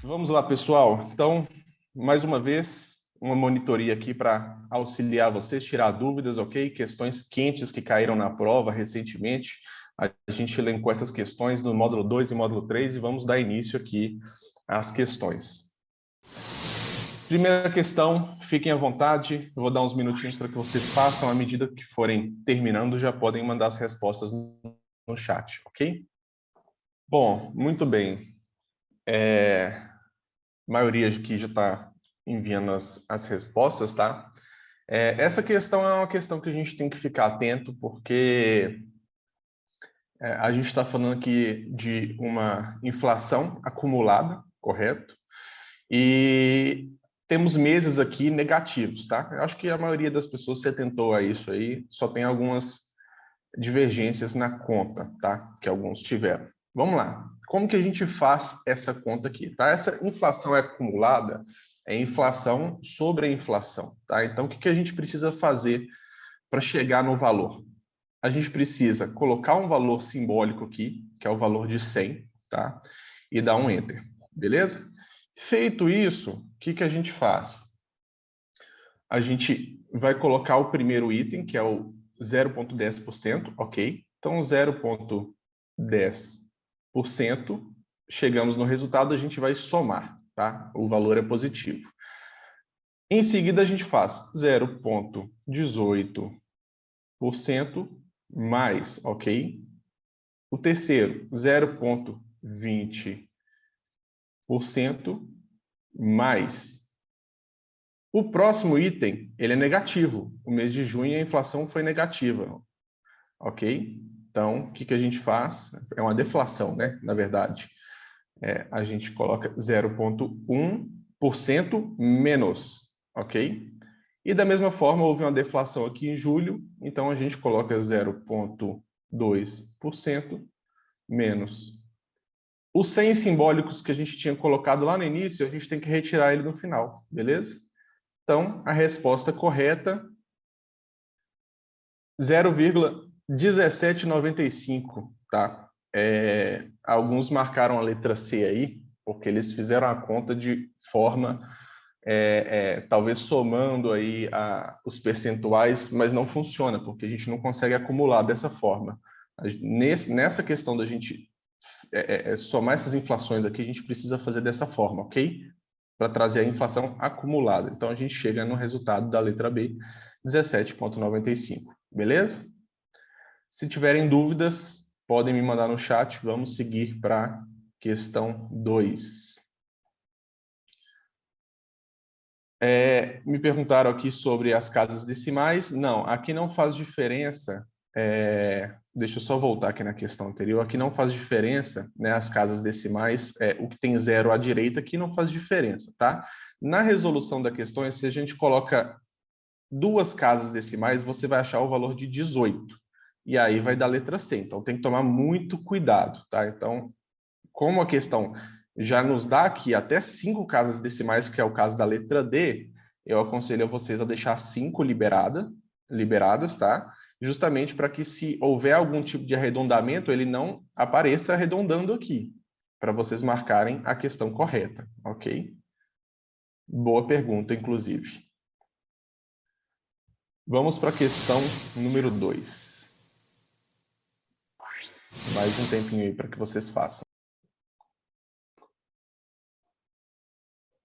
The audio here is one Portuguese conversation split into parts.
Vamos lá, pessoal. Então, mais uma vez, uma monitoria aqui para auxiliar vocês, tirar dúvidas, ok? Questões quentes que caíram na prova recentemente. A gente elencou essas questões no módulo 2 e módulo 3 e vamos dar início aqui às questões. Primeira questão, fiquem à vontade. Eu vou dar uns minutinhos para que vocês façam. À medida que forem terminando, já podem mandar as respostas no chat, ok? Bom, muito bem. A maioria aqui já está enviando as respostas, tá? Essa questão é uma questão que a gente tem que ficar atento, porque a gente está falando aqui de uma inflação acumulada, correto? E temos meses aqui negativos, tá? Eu acho que a maioria das pessoas se atentou a isso aí, só tem algumas divergências na conta, tá? Que alguns tiveram. Vamos lá. Como que a gente faz essa conta aqui, tá? Essa inflação acumulada é inflação sobre a inflação, tá? Então, o que que a gente precisa fazer para chegar no valor? A gente precisa colocar um valor simbólico aqui, que é o valor de 100, tá? E dar um Enter, beleza? Feito isso, o que que a gente faz? A gente vai colocar o primeiro item, que é o 0,10%, ok? Então, 0,10%, chegamos no resultado, a gente vai somar, tá? O valor é positivo. Em seguida, a gente faz 0,18% mais, ok? O terceiro, 0,20% mais. O próximo item, ele é negativo. O mês de junho a inflação foi negativa, ok? Então, o que que a gente faz? É uma deflação, né? Na verdade, a gente coloca 0,1% menos, ok? E da mesma forma, houve uma deflação aqui em julho, então a gente coloca 0,2% menos. Os 100 simbólicos que a gente tinha colocado lá no início, a gente tem que retirar ele no final, beleza? Então, a resposta correta, 0,1795, tá? Alguns marcaram a letra C aí, porque eles fizeram a conta de forma, talvez somando aí os percentuais, mas não funciona, porque a gente não consegue acumular dessa forma. Nessa questão da gente somar essas inflações aqui, a gente precisa fazer dessa forma, ok? Para trazer a inflação acumulada. Então, a gente chega no resultado da letra B, 17,95. Beleza? Se tiverem dúvidas, podem me mandar no chat. Vamos seguir para a questão 2. Me perguntaram aqui sobre as casas decimais. Não, aqui não faz diferença. Deixa eu só voltar aqui na questão anterior. Aqui não faz diferença, né? As casas decimais, o que tem zero à direita aqui não faz diferença, tá? Na resolução da questão, se a gente coloca duas casas decimais, você vai achar o valor de 18. E aí vai dar letra C. Então, tem que tomar muito cuidado, tá? Então, como a questão já nos dá aqui até 5 casas decimais, que é o caso da letra D, eu aconselho a vocês a deixar 5 liberadas, tá? Justamente para que, se houver algum tipo de arredondamento, ele não apareça arredondando aqui, para vocês marcarem a questão correta, ok? Boa pergunta, inclusive. Vamos para a questão número 2. Mais um tempinho aí para que vocês façam.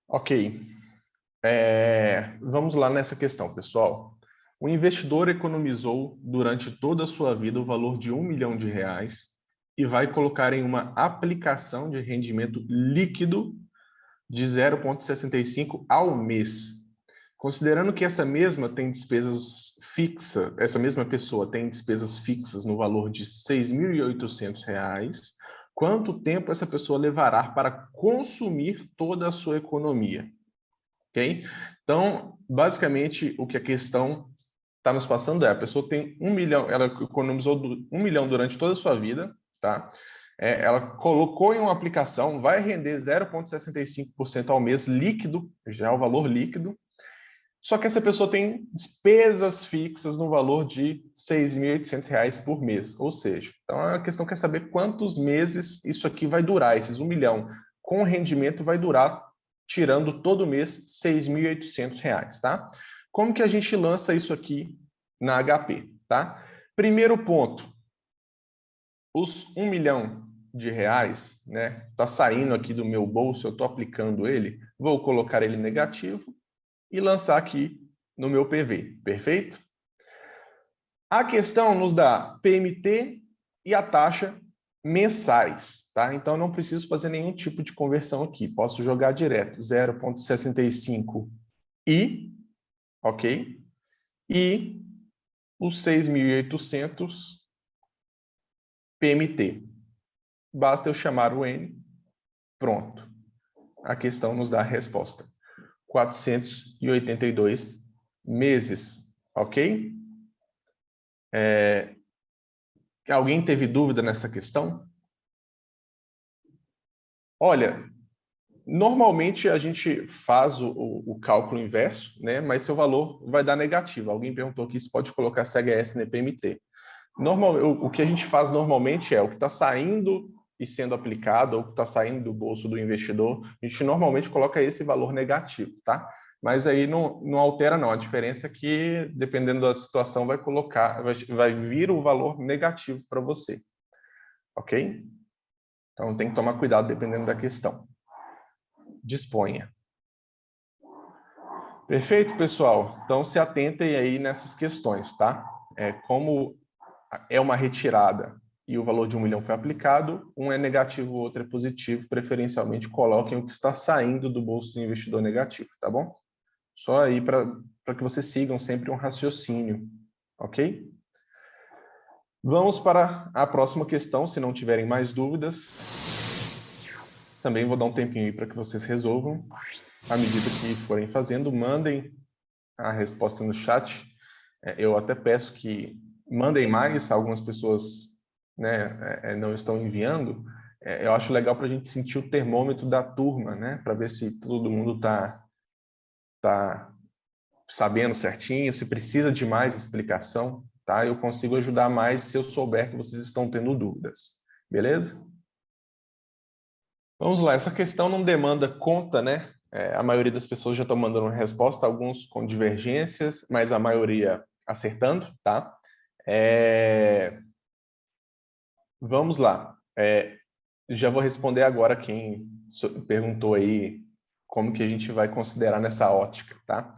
Ok. Vamos lá nessa questão, pessoal. O investidor economizou durante toda a sua vida o valor de R$1 milhão e vai colocar em uma aplicação de rendimento líquido de 0,65 ao mês. Considerando que essa mesma pessoa tem despesas fixas no valor de R$ 6.800, quanto tempo essa pessoa levará para consumir toda a sua economia? Ok? Então, basicamente, o que a questão está nos passando a pessoa tem 1 milhão, ela economizou 1 milhão durante toda a sua vida, tá? Ela colocou em uma aplicação, vai render 0,65% ao mês líquido, já é o valor líquido, só que essa pessoa tem despesas fixas no valor de R$ 6.800 por mês, ou seja, então a questão quer saber quantos meses isso aqui vai durar, esses 1 milhão. com rendimento vai durar, tirando todo mês, R$ 6.800, tá? Como que a gente lança isso aqui na HP, tá? Primeiro ponto, os R$ 1 milhão, né? Tá saindo aqui do meu bolso, eu estou aplicando ele, vou colocar ele negativo e lançar aqui no meu PV, perfeito? A questão nos dá PMT e a taxa mensais, tá? Então não preciso fazer nenhum tipo de conversão aqui, posso jogar direto 0,65 e, ok? E os 6.800 PMT. Basta eu chamar o N, pronto. A questão nos dá a resposta. 482 meses, ok? Alguém teve dúvida nessa questão? Olha, normalmente a gente faz o cálculo inverso, né? Mas seu valor vai dar negativo. Alguém perguntou aqui se pode colocar CHS no PMT. O que a gente faz normalmente é o que está saindo e sendo aplicado, ou o que está saindo do bolso do investidor, a gente normalmente coloca esse valor negativo, tá? Mas aí não altera não, a diferença é que, dependendo da situação, vai vir o valor negativo para você, ok? Então tem que tomar cuidado dependendo da questão. Disponha. Perfeito, pessoal? Então se atentem aí nessas questões, tá? Como é uma retirada e o valor de 1 milhão foi aplicado, um é negativo, o outro é positivo, preferencialmente coloquem o que está saindo do bolso do investidor negativo, tá bom? Só aí para que vocês sigam sempre um raciocínio, ok? Vamos para a próxima questão, se não tiverem mais dúvidas. Também vou dar um tempinho aí para que vocês resolvam. À medida que forem fazendo, mandem a resposta no chat. Eu até peço que mandem mais, algumas pessoas, né, não estão enviando. Eu acho legal para a gente sentir o termômetro da turma, né, para ver se todo mundo tá sabendo certinho, se precisa de mais explicação, tá? Eu consigo ajudar mais se eu souber que vocês estão tendo dúvidas, beleza? Vamos lá, essa questão não demanda conta, né? A maioria das pessoas já estão mandando resposta, alguns com divergências, mas a maioria acertando, tá? Vamos lá. Já vou responder agora quem perguntou aí como que a gente vai considerar nessa ótica, tá?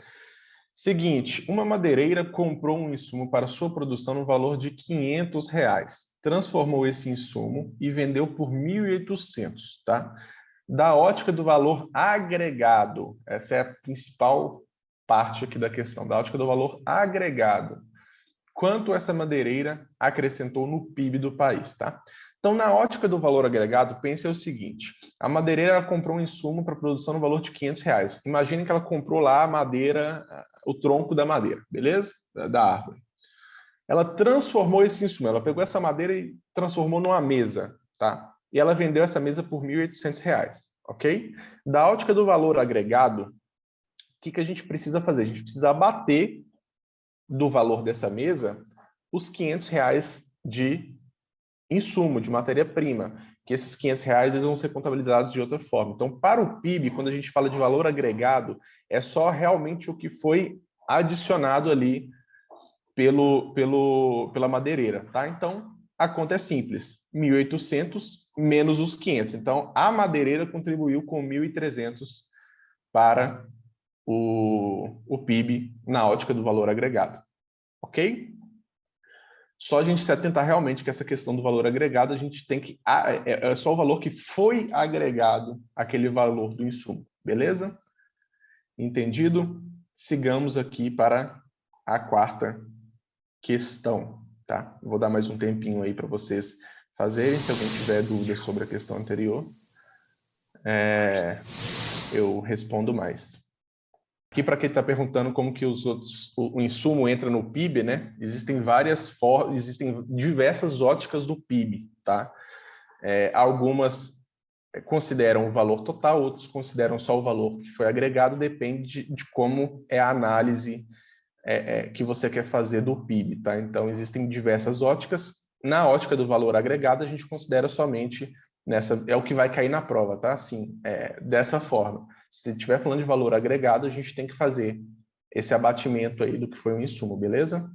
Seguinte, uma madeireira comprou um insumo para sua produção no valor de R$ 500, transformou esse insumo e vendeu por 1.800, tá? Da ótica do valor agregado, essa é a principal parte aqui da questão, da ótica do valor agregado. Quanto essa madeireira acrescentou no PIB do país, tá? Então, na ótica do valor agregado, pense o seguinte, a madeireira comprou um insumo para produção no valor de R$ 500. Imagine que ela comprou lá a madeira, o tronco da madeira, beleza? Da árvore. Ela transformou esse insumo, ela pegou essa madeira e transformou numa mesa, tá? E ela vendeu essa mesa por R$ 1.800, ok? Da ótica do valor agregado, o que a gente precisa fazer? A gente precisa abater do valor dessa mesa os R$ 500 de insumo, de matéria-prima, que esses R$ 500 eles vão ser contabilizados de outra forma. Então, para o PIB, quando a gente fala de valor agregado, é só realmente o que foi adicionado ali pela madeireira, tá? Então, a conta é simples, 1.800 menos os 500. Então, a madeireira contribuiu com 1.300 para o PIB na ótica do valor agregado, ok? Só a gente se atentar realmente que essa questão do valor agregado, a gente tem que... É só o valor que foi agregado àquele valor do insumo, beleza? Entendido? Sigamos aqui para a quarta questão, tá? Vou dar mais um tempinho aí para vocês fazerem. Se alguém tiver dúvidas sobre a questão anterior, eu respondo mais. Aqui, para quem está perguntando como que o insumo entra no PIB, né? Existem diversas óticas do PIB, tá? Algumas consideram o valor total, outros consideram só o valor que foi agregado, depende de como é a análise que você quer fazer do PIB, tá? Então, existem diversas óticas. Na ótica do valor agregado, a gente considera somente é o que vai cair na prova, tá? Assim, dessa forma. Se estiver falando de valor agregado, a gente tem que fazer esse abatimento aí do que foi o insumo, beleza?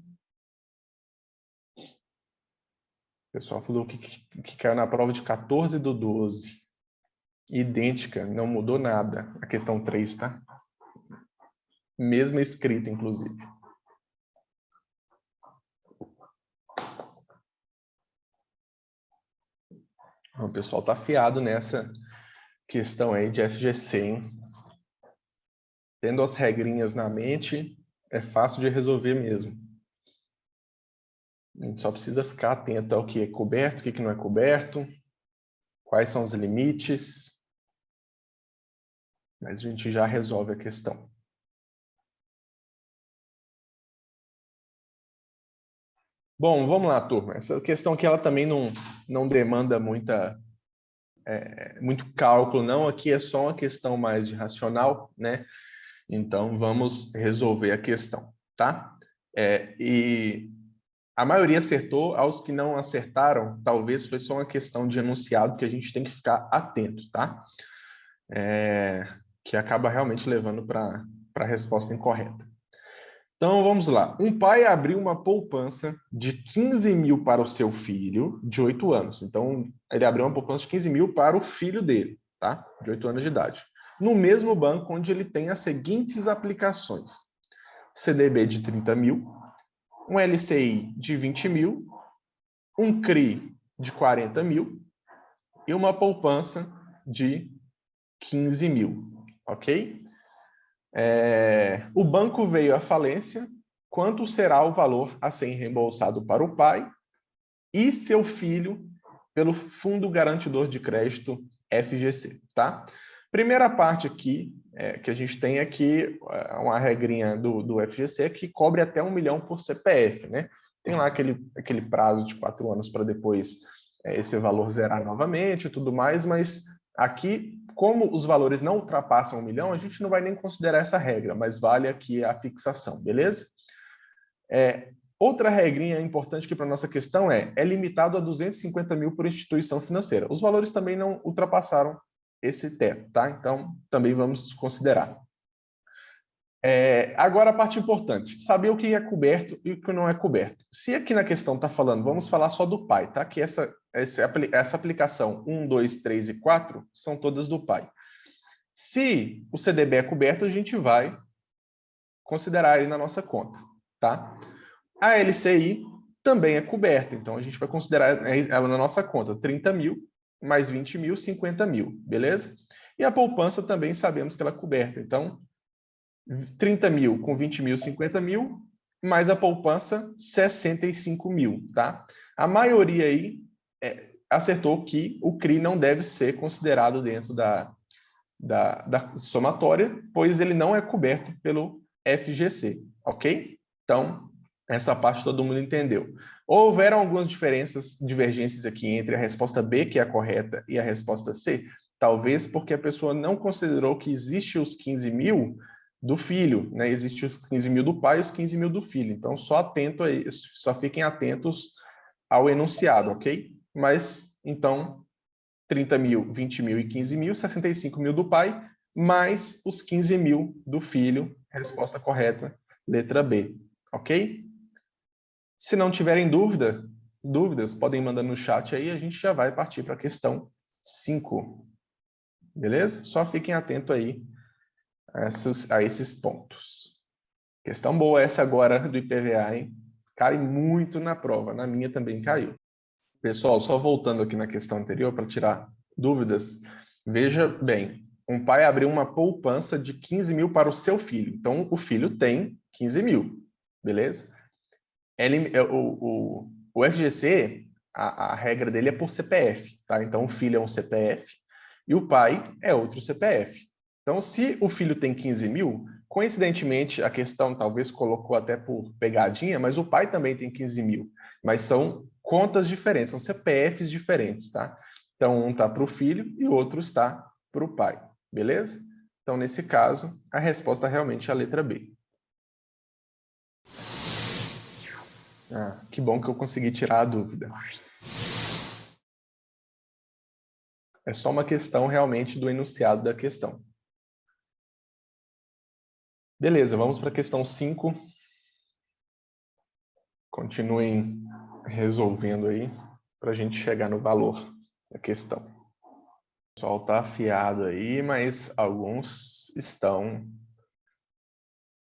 O pessoal falou que caiu na prova de 14/12. Idêntica, não mudou nada. A questão 3, tá? Mesma escrita, inclusive. O pessoal tá afiado nessa questão aí de FGC, hein? Tendo as regrinhas na mente, é fácil de resolver mesmo. A gente só precisa ficar atento ao que é coberto, o que não é coberto, quais são os limites, mas a gente já resolve a questão. Bom, vamos lá, turma. Essa questão aqui ela também não demanda muito cálculo, não. Aqui é só uma questão mais de racional, né? Então, vamos resolver a questão, tá? E a maioria acertou, aos que não acertaram, talvez foi só uma questão de enunciado que a gente tem que ficar atento, tá? Que acaba realmente levando para a resposta incorreta. Então, vamos lá. Um pai abriu uma poupança de 15 mil para o seu filho de 8 anos. Então, ele abriu uma poupança de 15 mil para o filho dele, tá? De 8 anos de idade. No mesmo banco onde ele tem as seguintes aplicações. CDB de 30 mil, um LCI de 20 mil, um CRI de 40 mil e uma poupança de 15 mil, ok? O banco veio à falência, quanto será o valor a ser reembolsado para o pai e seu filho pelo Fundo Garantidor de Crédito FGC, tá? Primeira parte aqui que a gente tem aqui, uma regrinha do FGC que cobre até 1 milhão por CPF, né? Tem lá aquele prazo de 4 anos para depois esse valor zerar novamente e tudo mais, mas aqui, como os valores não ultrapassam 1 milhão, a gente não vai nem considerar essa regra, mas vale aqui a fixação, beleza? Outra regrinha importante aqui para a nossa questão é limitado a 250 mil por instituição financeira. Os valores também não ultrapassaram esse teto, tá? Então, também vamos considerar. Agora, a parte importante, saber o que é coberto e o que não é coberto. Se aqui na questão está falando, vamos falar só do pai, tá? Que essa aplicação 1, 2, 3 e 4 são todas do pai. Se o CDB é coberto, a gente vai considerar ele na nossa conta, tá? A LCI também é coberta, então a gente vai considerar ela na nossa conta, 30 mil, mais 20 mil, 50 mil, beleza? E a poupança também sabemos que ela é coberta, então 30 mil com 20 mil, 50 mil, mais a poupança, 65 mil, tá? A maioria aí acertou que o CRI não deve ser considerado dentro da somatória, pois ele não é coberto pelo FGC, ok? Então, essa parte todo mundo entendeu. Houveram algumas divergências aqui entre a resposta B, que é a correta, e a resposta C, talvez porque a pessoa não considerou que existe os 15 mil do filho, né? Existe os 15 mil do pai e os 15 mil do filho. Então, só fiquem atentos ao enunciado, ok? Mas, então, 30 mil, 20 mil e 15 mil, 65 mil do pai, mais os 15 mil do filho. Resposta correta, letra B, ok? Se não tiverem dúvidas, podem mandar no chat aí, a gente já vai partir para a questão 5. Beleza? Só fiquem atentos aí a esses pontos. Questão boa essa agora do IPVA, hein? Cai muito na prova, na minha também caiu. Pessoal, só voltando aqui na questão anterior para tirar dúvidas, veja bem, um pai abriu uma poupança de 15 mil para o seu filho. Então, o filho tem 15 mil, beleza? O FGC, a regra dele é por CPF, tá? Então, o filho é um CPF e o pai é outro CPF. Então, se o filho tem 15 mil, coincidentemente, a questão talvez colocou até por pegadinha, mas o pai também tem 15 mil. Mas são contas diferentes, são CPFs diferentes, tá? Então, um está para o filho e o outro está para o pai, beleza? Então, nesse caso, a resposta realmente é a letra B. Ah, que bom que eu consegui tirar a dúvida. É só uma questão realmente do enunciado da questão. Beleza, vamos para a questão 5. Continuem resolvendo aí para a gente chegar no valor da questão. O pessoal está afiado aí, mas alguns estão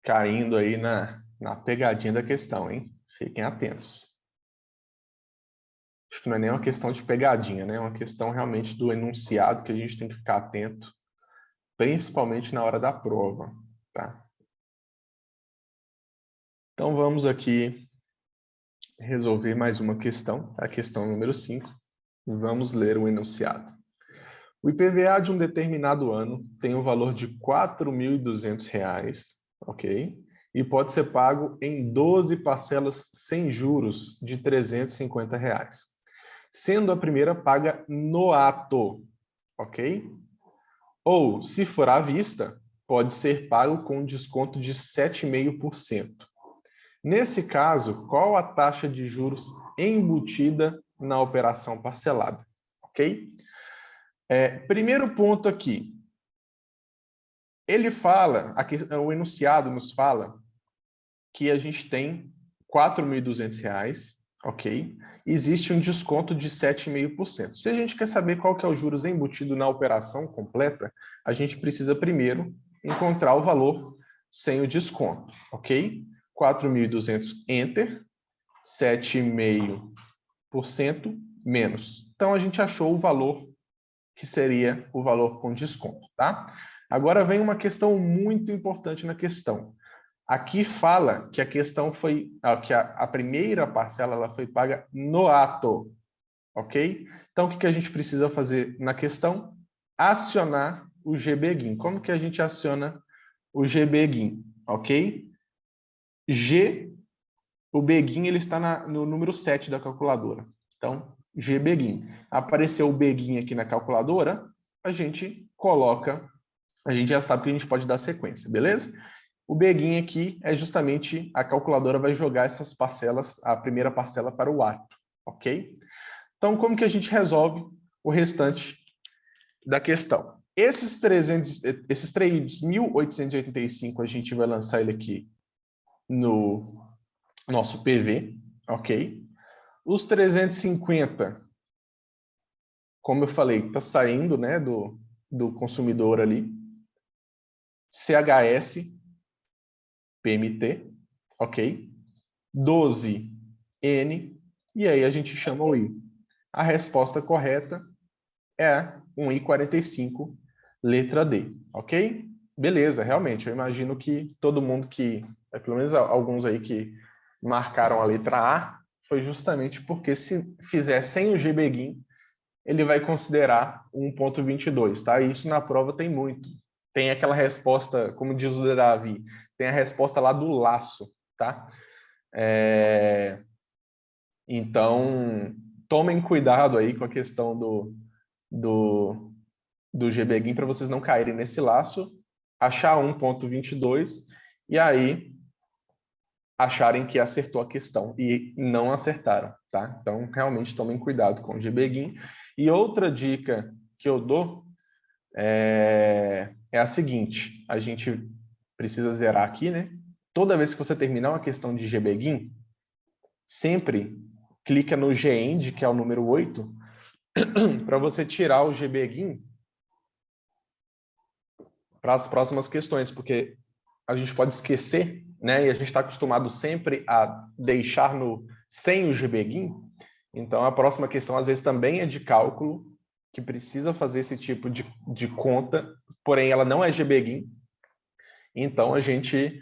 caindo aí na pegadinha da questão, hein? Fiquem atentos. Acho que não é nem uma questão de pegadinha, né? É uma questão realmente do enunciado que a gente tem que ficar atento, principalmente na hora da prova, tá? Então vamos aqui resolver mais uma questão, a questão número 5. Vamos ler o enunciado. O IPVA de um determinado ano tem um valor de R$ 4.200, ok? E pode ser pago em 12 parcelas sem juros de R$ 350, sendo a primeira paga no ato, ok? Ou, se for à vista, pode ser pago com um desconto de 7,5%. Nesse caso, qual a taxa de juros embutida na operação parcelada? Ok? Primeiro ponto aqui. Ele fala, aqui, o enunciado nos fala que a gente tem R$ 4.200, ok? Existe um desconto de 7,5%. Se a gente quer saber qual que é o juros embutido na operação completa, a gente precisa primeiro encontrar o valor sem o desconto, ok? 4.200, enter, 7,5% menos. Então, a gente achou o valor que seria o valor com desconto, tá? Agora vem uma questão muito importante na questão. Aqui fala que a questão foi, que a primeira parcela ela foi paga no ato, ok? Então, o que a gente precisa fazer na questão? Acionar o GBGIN. Como que a gente aciona o GBGIN, ok? O BEGIN ele está no número 7 da calculadora. Então, GBEGIN. Apareceu o BEGIN aqui na calculadora, a gente coloca, a gente já sabe que a gente pode dar sequência, beleza? O BEGIN aqui é justamente a calculadora vai jogar essas parcelas, a primeira parcela para o ato, ok? Então, como que a gente resolve o restante da questão? Esses 3.885, a gente vai lançar ele aqui no nosso PV, ok? Os 350, como eu falei, está saindo, né, do consumidor ali. CHS, PMT, ok? 12, N, e aí a gente chama o I. A resposta correta é 1,45, letra D, ok? Beleza, realmente, eu imagino que todo mundo que, pelo menos alguns aí que marcaram a letra A, foi justamente porque se fizer sem o GBGIN, ele vai considerar 1,22, tá? E isso na prova tem muito. Tem aquela resposta, como diz o Davi, tem a resposta lá do laço, tá? Então, tomem cuidado aí com a questão do GBGIN para vocês não caírem nesse laço, achar 1,22 e aí acharem que acertou a questão e não acertaram, tá? Então, realmente tomem cuidado com o GBGIN. E outra dica que eu dou é a seguinte, a gente precisa zerar aqui, né? Toda vez que você terminar uma questão de GBGIN, sempre clica no GEND, que é o número 8, para você tirar o GBGIN para as próximas questões, porque a gente pode esquecer, né? E a gente está acostumado sempre a deixar sem o GBGIN. Então, a próxima questão, às vezes, também é de cálculo, que precisa fazer esse tipo de conta, porém, ela não é GBGIN. Então, a gente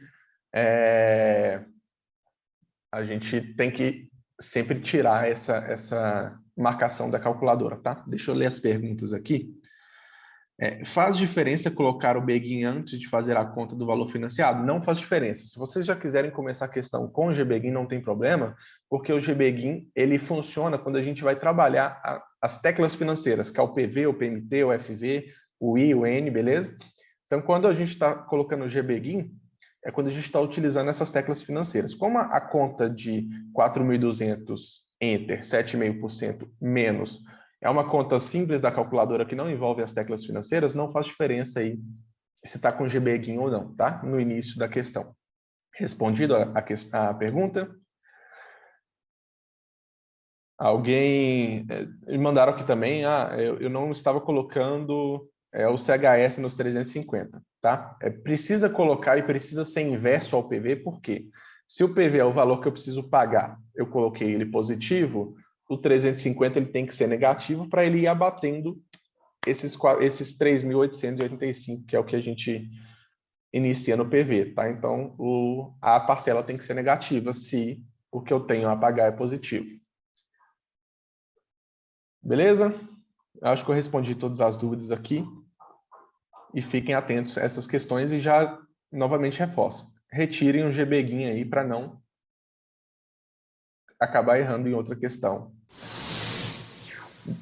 tem que sempre tirar essa marcação da calculadora, tá? Deixa eu ler as perguntas aqui. Faz diferença colocar o BEGIN antes de fazer a conta do valor financiado? Não faz diferença. Se vocês já quiserem começar a questão com o GBGIN, não tem problema, porque o GBGIN ele funciona quando a gente vai trabalhar as teclas financeiras, que é o PV, o PMT, o FV, o I, o N, beleza? Então, quando a gente está colocando o GBGIN, é quando a gente está utilizando essas teclas financeiras. Como a conta de 4.200, enter, 7,5% menos É uma conta simples da calculadora que não envolve as teclas financeiras, não faz diferença aí se está com GBGIN ou não, tá? No início da questão. Respondido a pergunta? Alguém me mandaram aqui também, eu não estava colocando o CHS nos 350, tá? Precisa colocar e precisa ser inverso ao PV, por quê? Se o PV é o valor que eu preciso pagar, eu coloquei ele positivo, o 350 ele tem que ser negativo para ele ir abatendo esses 3.885, que é o que a gente inicia no PV, tá? Então, a parcela tem que ser negativa se o que eu tenho a pagar é positivo. Beleza? Acho que eu respondi todas as dúvidas aqui. E fiquem atentos a essas questões e já, novamente, reforço. Retirem o GBGIN aí para não acabar errando em outra questão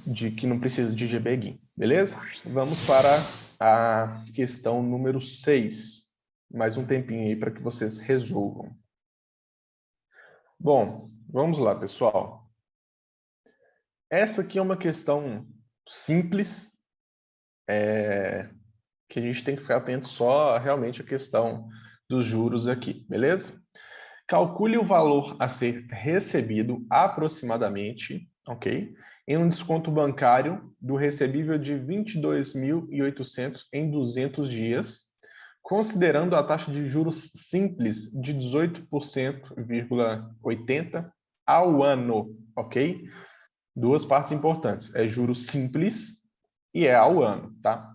de que não precisa de GBGIN. Beleza? Vamos para a questão número 6. Mais um tempinho aí para que vocês resolvam. Bom, vamos lá, pessoal. Essa aqui é uma questão simples, que a gente tem que ficar atento só realmente à questão dos juros aqui, beleza? Calcule o valor a ser recebido aproximadamente, ok? Em um desconto bancário do recebível de 22.800 em 200 dias, considerando a taxa de juros simples de 18,80% ao ano, ok? Duas partes importantes, é juros simples e é ao ano, tá?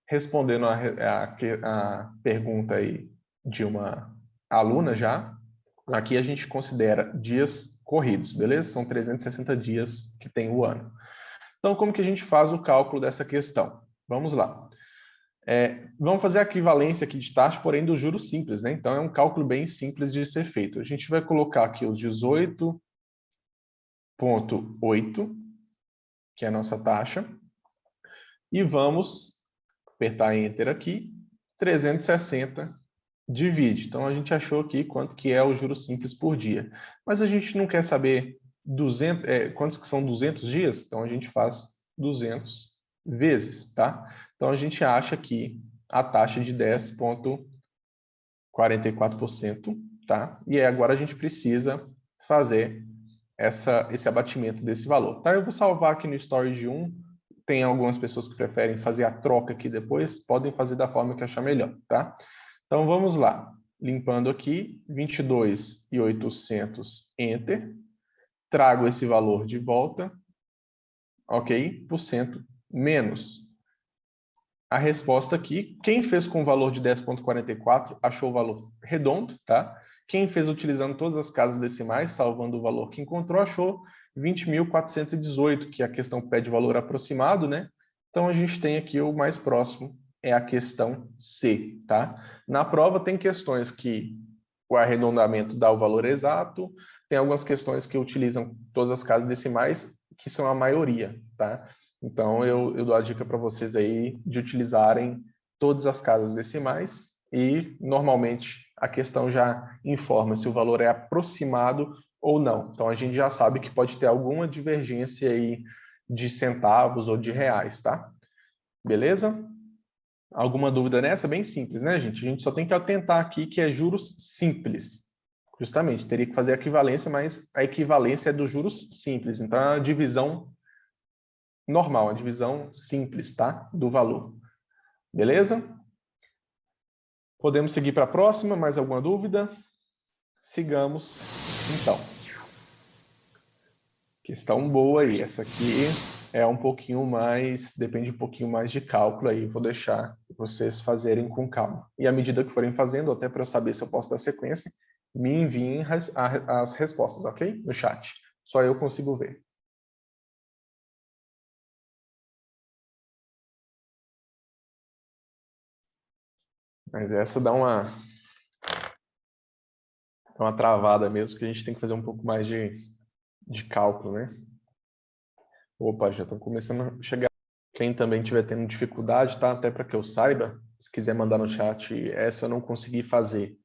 Respondendo a pergunta aí de uma aluna já, aqui a gente considera dias corridos, beleza? São 360 dias que tem o ano. Então, como que a gente faz o cálculo dessa questão? Vamos lá. Vamos fazer a equivalência aqui de taxa, porém do juros simples, né? Então, é um cálculo bem simples de ser feito. A gente vai colocar aqui os 18,8, que é a nossa taxa, e vamos apertar Enter aqui, 360 divide. Então, a gente achou aqui quanto que é o juros simples por dia. Mas a gente não quer saber quantos que são 200 dias, então a gente faz 200 vezes, tá? Então, a gente acha aqui a taxa de 10,44%, tá? E aí, agora a gente precisa fazer esse abatimento desse valor, tá? Eu vou salvar aqui no Storage 1, tem algumas pessoas que preferem fazer a troca aqui depois, podem fazer da forma que achar melhor, tá? Então, vamos lá. Limpando aqui, 22.800, Enter. Trago esse valor de volta, ok? Por cento menos. A resposta aqui, quem fez com o valor de 10,44 achou o valor redondo, tá? Quem fez utilizando todas as casas decimais, salvando o valor que encontrou, achou 20.418, que a questão pede valor aproximado, né? Então, a gente tem aqui o mais próximo, é a questão C, tá? Na prova tem questões que o arredondamento dá o valor exato, tem algumas questões que utilizam todas as casas decimais, que são a maioria, tá? Então, eu dou a dica para vocês aí de utilizarem todas as casas decimais e, normalmente, a questão já informa se o valor é aproximado ou não. Então, a gente já sabe que pode ter alguma divergência aí de centavos ou de reais, tá? Beleza? Alguma dúvida nessa? Bem simples, né, gente? A gente só tem que atentar aqui que é juros simples. Justamente, teria que fazer a equivalência, mas a equivalência é dos juros simples. Então, é a divisão normal, a divisão simples, tá? Do valor. Beleza? Podemos seguir para a próxima? Mais alguma dúvida? Sigamos, então. Questão boa aí. Essa aqui é um pouquinho mais, depende um pouquinho mais de cálculo aí. Vou deixar vocês fazerem com calma. E à medida que forem fazendo, até para eu saber se eu posso dar sequência, me enviem as respostas, ok? No chat. Só eu consigo ver. Mas essa dá uma travada mesmo, que a gente tem que fazer um pouco mais de cálculo, né? Opa, já estão começando a chegar. Quem também estiver tendo dificuldade, tá? Até para que eu saiba, se quiser mandar no chat, essa eu não consegui fazer.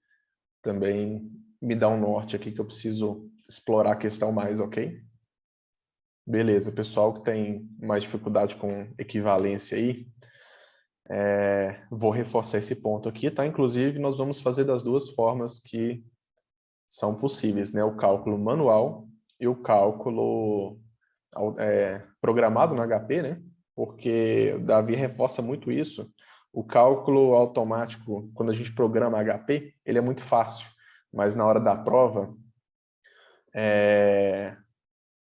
Também me dá um norte aqui que eu preciso explorar a questão mais, ok? Beleza, pessoal que tem mais dificuldade com equivalência aí, vou reforçar esse ponto aqui, tá? Inclusive, nós vamos fazer das duas formas que são possíveis, né? O cálculo manual e o cálculo programado no HP, né? Porque o Davi reforça muito isso. O cálculo automático, quando a gente programa HP, ele é muito fácil, mas na hora da prova,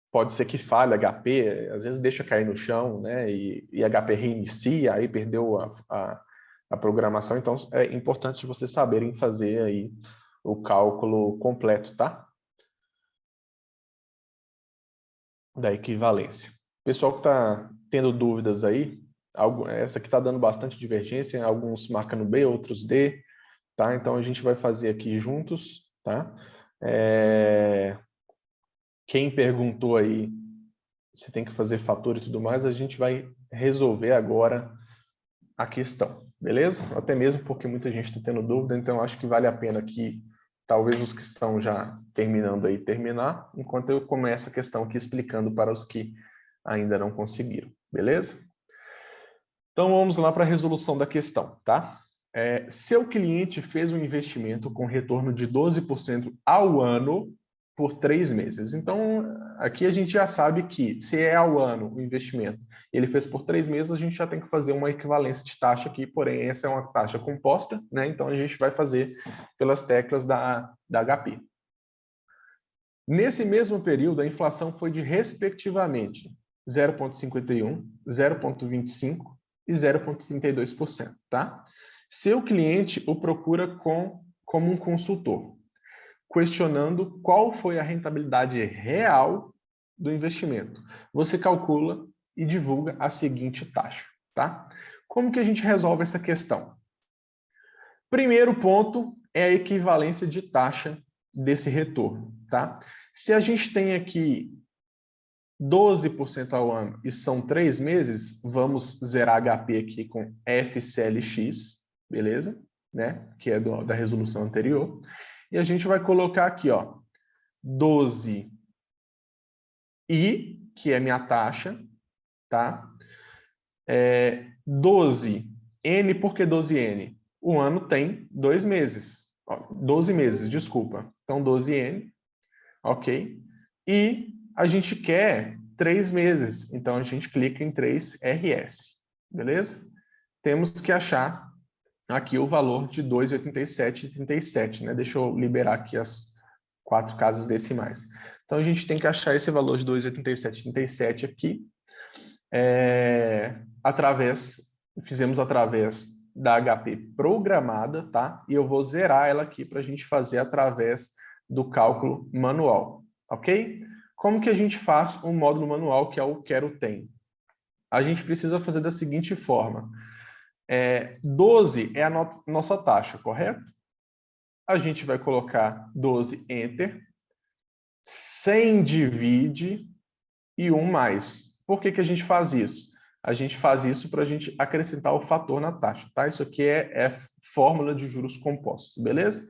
pode ser que falhe HP, às vezes deixa cair no chão, né? E HP reinicia, aí perdeu a programação. Então, é importante vocês saberem fazer aí o cálculo completo, tá? Da equivalência. Pessoal que está tendo dúvidas aí, essa aqui está dando bastante divergência, alguns marcando B, outros D, tá? Então, a gente vai fazer aqui juntos, tá? Quem perguntou aí se tem que fazer fator e tudo mais, a gente vai resolver agora a questão, beleza? Até mesmo porque muita gente está tendo dúvida, então acho que vale a pena que talvez os que estão já terminando aí terminar, enquanto eu começo a questão aqui explicando para os que ainda não conseguiram, beleza? Então vamos lá para a resolução da questão, tá? Seu cliente fez um investimento com retorno de 12% ao ano por 3 meses. Então, aqui a gente já sabe que, se é ao ano o investimento, ele fez por 3 meses, a gente já tem que fazer uma equivalência de taxa aqui, porém, essa é uma taxa composta, né? Então, a gente vai fazer pelas teclas da HP. Nesse mesmo período, a inflação foi de, respectivamente, 0,51%, 0,25% e 0,32%, tá? Seu cliente o procura como um consultor, questionando qual foi a rentabilidade real do investimento. Você calcula e divulga a seguinte taxa, tá? Como que a gente resolve essa questão? Primeiro ponto é a equivalência de taxa desse retorno, tá? Se a gente tem aqui 12% ao ano e são 3 meses, vamos zerar HP aqui com FCLX, beleza? Né? Que é da resolução anterior. E a gente vai colocar aqui, ó, 12I, que é minha taxa, tá? 12N, por que 12N? O ano tem 2 meses. 12 meses, desculpa. Então, 12N, ok? E a gente quer 3 meses, então a gente clica em 3RS, beleza? Temos que achar aqui o valor de 2,87,37, né? Deixa eu liberar aqui as 4 casas decimais. Então, a gente tem que achar esse valor de 2,87,37 aqui, fizemos através da HP programada, tá? E eu vou zerar ela aqui para a gente fazer através do cálculo manual, ok? Como que a gente faz um módulo manual que é o quero tem? A gente precisa fazer da seguinte forma. 12 é a nossa taxa, correto? A gente vai colocar 12 Enter, 100 divide e 1 mais. Por que que a gente faz isso? A gente faz isso para a gente acrescentar o fator na taxa, tá? Isso aqui é fórmula de juros compostos, beleza?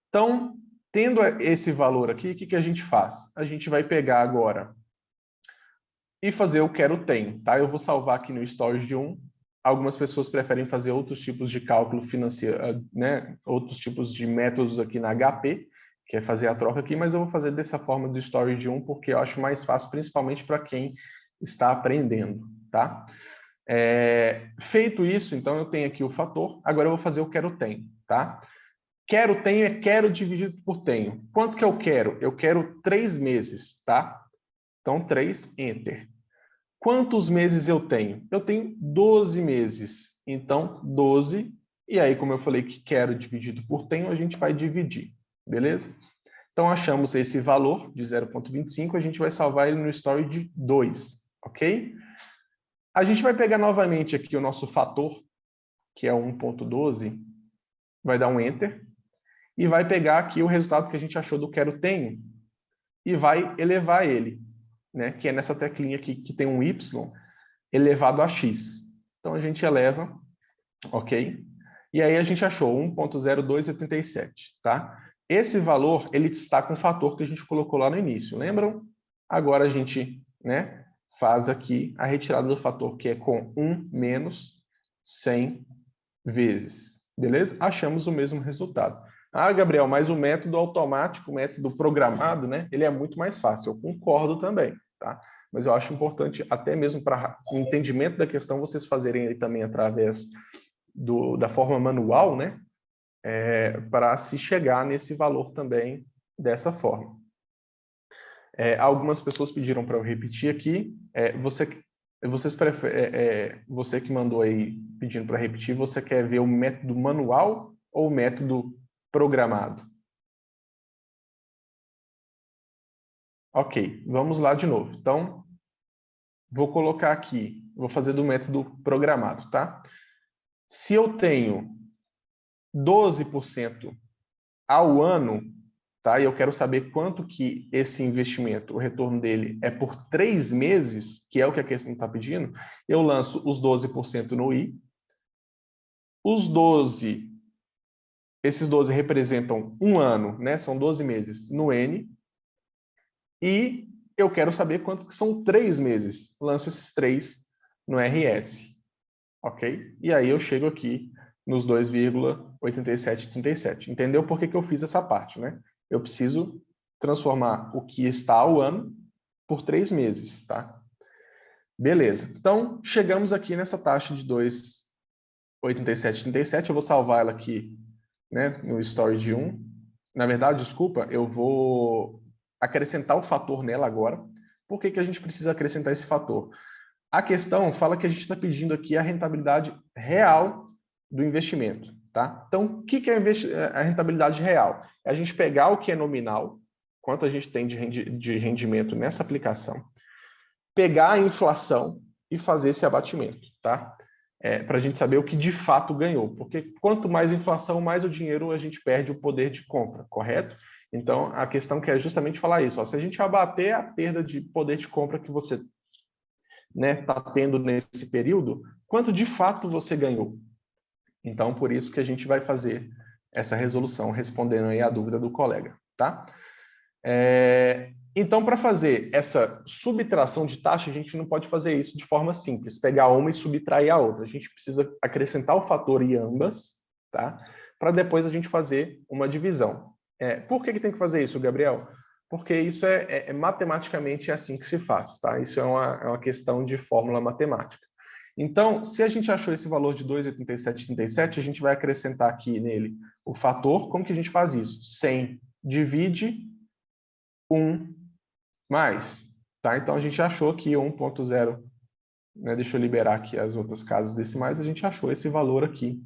Então, tendo esse valor aqui, o que que a gente faz? A gente vai pegar agora e fazer o quero tem, tá? Eu vou salvar aqui no Storage de 1. Algumas pessoas preferem fazer outros tipos de cálculo financeiro, né? Outros tipos de métodos aqui na HP, que é fazer a troca aqui, mas eu vou fazer dessa forma do Storage de 1 porque eu acho mais fácil, principalmente para quem está aprendendo, tá? Feito isso, então eu tenho aqui o fator, agora eu vou fazer o quero tem, tá? Quero tenho é quero dividido por tenho. Quanto que eu quero? Eu quero 3 meses, tá? Então, 3, Enter. Quantos meses eu tenho? Eu tenho 12 meses. Então, 12. E aí, como eu falei que quero dividido por tenho, a gente vai dividir. Beleza? Então, achamos esse valor de 0,25. A gente vai salvar ele no story de 2. Ok? A gente vai pegar novamente aqui o nosso fator, que é 1,12. Vai dar um Enter. E vai pegar aqui o resultado que a gente achou do quero tenho. E vai elevar ele, né? Que é nessa teclinha aqui que tem um Y elevado a x. Então, a gente eleva, ok? E aí a gente achou 1,0287, tá? Esse valor, ele está com o fator que a gente colocou lá no início, lembram? Agora a gente né, faz aqui a retirada do fator, que é com 1 menos 100 vezes. Beleza? Achamos o mesmo resultado. Ah, Gabriel, mas o método automático, o método programado, né, ele é muito mais fácil. Eu concordo também, tá? Mas eu acho importante, até mesmo para o entendimento da questão, vocês fazerem aí também através da forma manual, né, para se chegar nesse valor também dessa forma. Algumas pessoas pediram para eu repetir aqui. Você que mandou aí pedindo para repetir, você quer ver o método manual ou o método programado? Ok, vamos lá de novo. Então, vou colocar aqui, vou fazer do método programado, tá? Se eu tenho 12% ao ano, tá? E eu quero saber quanto que esse investimento, o retorno dele é por 3 meses, que é o que a questão está pedindo, eu lanço os 12% no I. Esses 12 representam um ano, né? São 12 meses no N. E eu quero saber quanto que são 3 meses. Lanço esses 3 no RS. Ok? E aí eu chego aqui nos 2,8737. Entendeu por que eu fiz essa parte, né? Eu preciso transformar o que está ao ano por 3 meses, tá? Beleza. Então, chegamos aqui nessa taxa de 2,8737. Eu vou salvar ela aqui, né, no story de 1. Na verdade, desculpa, eu vou acrescentar o fator nela agora. Por que a gente precisa acrescentar esse fator? A questão fala que a gente está pedindo aqui a rentabilidade real do investimento, tá? Então, o que é a rentabilidade real? É a gente pegar o que é nominal, quanto a gente tem de rendimento nessa aplicação, pegar a inflação e fazer esse abatimento, tá? Para a gente saber o que de fato ganhou, porque quanto mais inflação, mais o dinheiro a gente perde o poder de compra, correto? Então, a questão que é justamente falar isso, ó, se a gente abater a perda de poder de compra que você está tendo nesse período, quanto de fato você ganhou. Então, por isso que a gente vai fazer essa resolução, respondendo aí a dúvida do colega, tá? Então, para fazer essa subtração de taxa, a gente não pode fazer isso de forma simples, pegar uma e subtrair a outra. A gente precisa acrescentar o fator em ambas, tá? Para depois a gente fazer uma divisão. Por que tem que fazer isso, Gabriel? Porque isso matematicamente é assim que se faz, tá? Isso é uma questão de fórmula matemática. Então, se a gente achou esse valor de 2,8737, a gente vai acrescentar aqui nele o fator. Como que a gente faz isso? 100 divide 1 mais, tá? Então, a gente achou aqui 1.0, né? Deixa eu liberar aqui as outras casas decimais, a gente achou esse valor aqui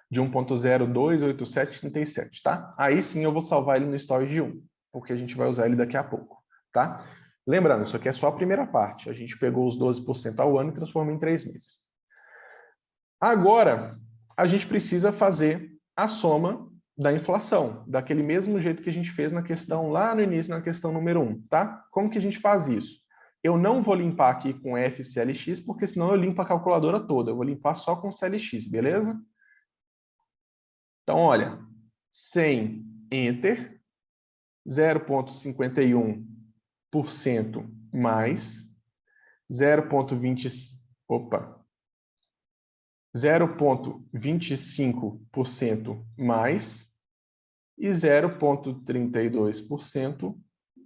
de 1.028737, tá? Aí sim eu vou salvar ele no story de 1, porque a gente vai usar ele daqui a pouco, tá? Lembrando, isso aqui é só a primeira parte. A gente pegou os 12% ao ano e transformou em 3 meses. Agora, a gente precisa fazer a soma da inflação, daquele mesmo jeito que a gente fez na questão lá no início, na questão número 1, tá? Como que a gente faz isso? Eu não vou limpar aqui com FCLX, porque senão eu limpo a calculadora toda. Eu vou limpar só com CLX, beleza? Então, olha, 100 Enter, 0,51% mais 0,25% mais e 0,32%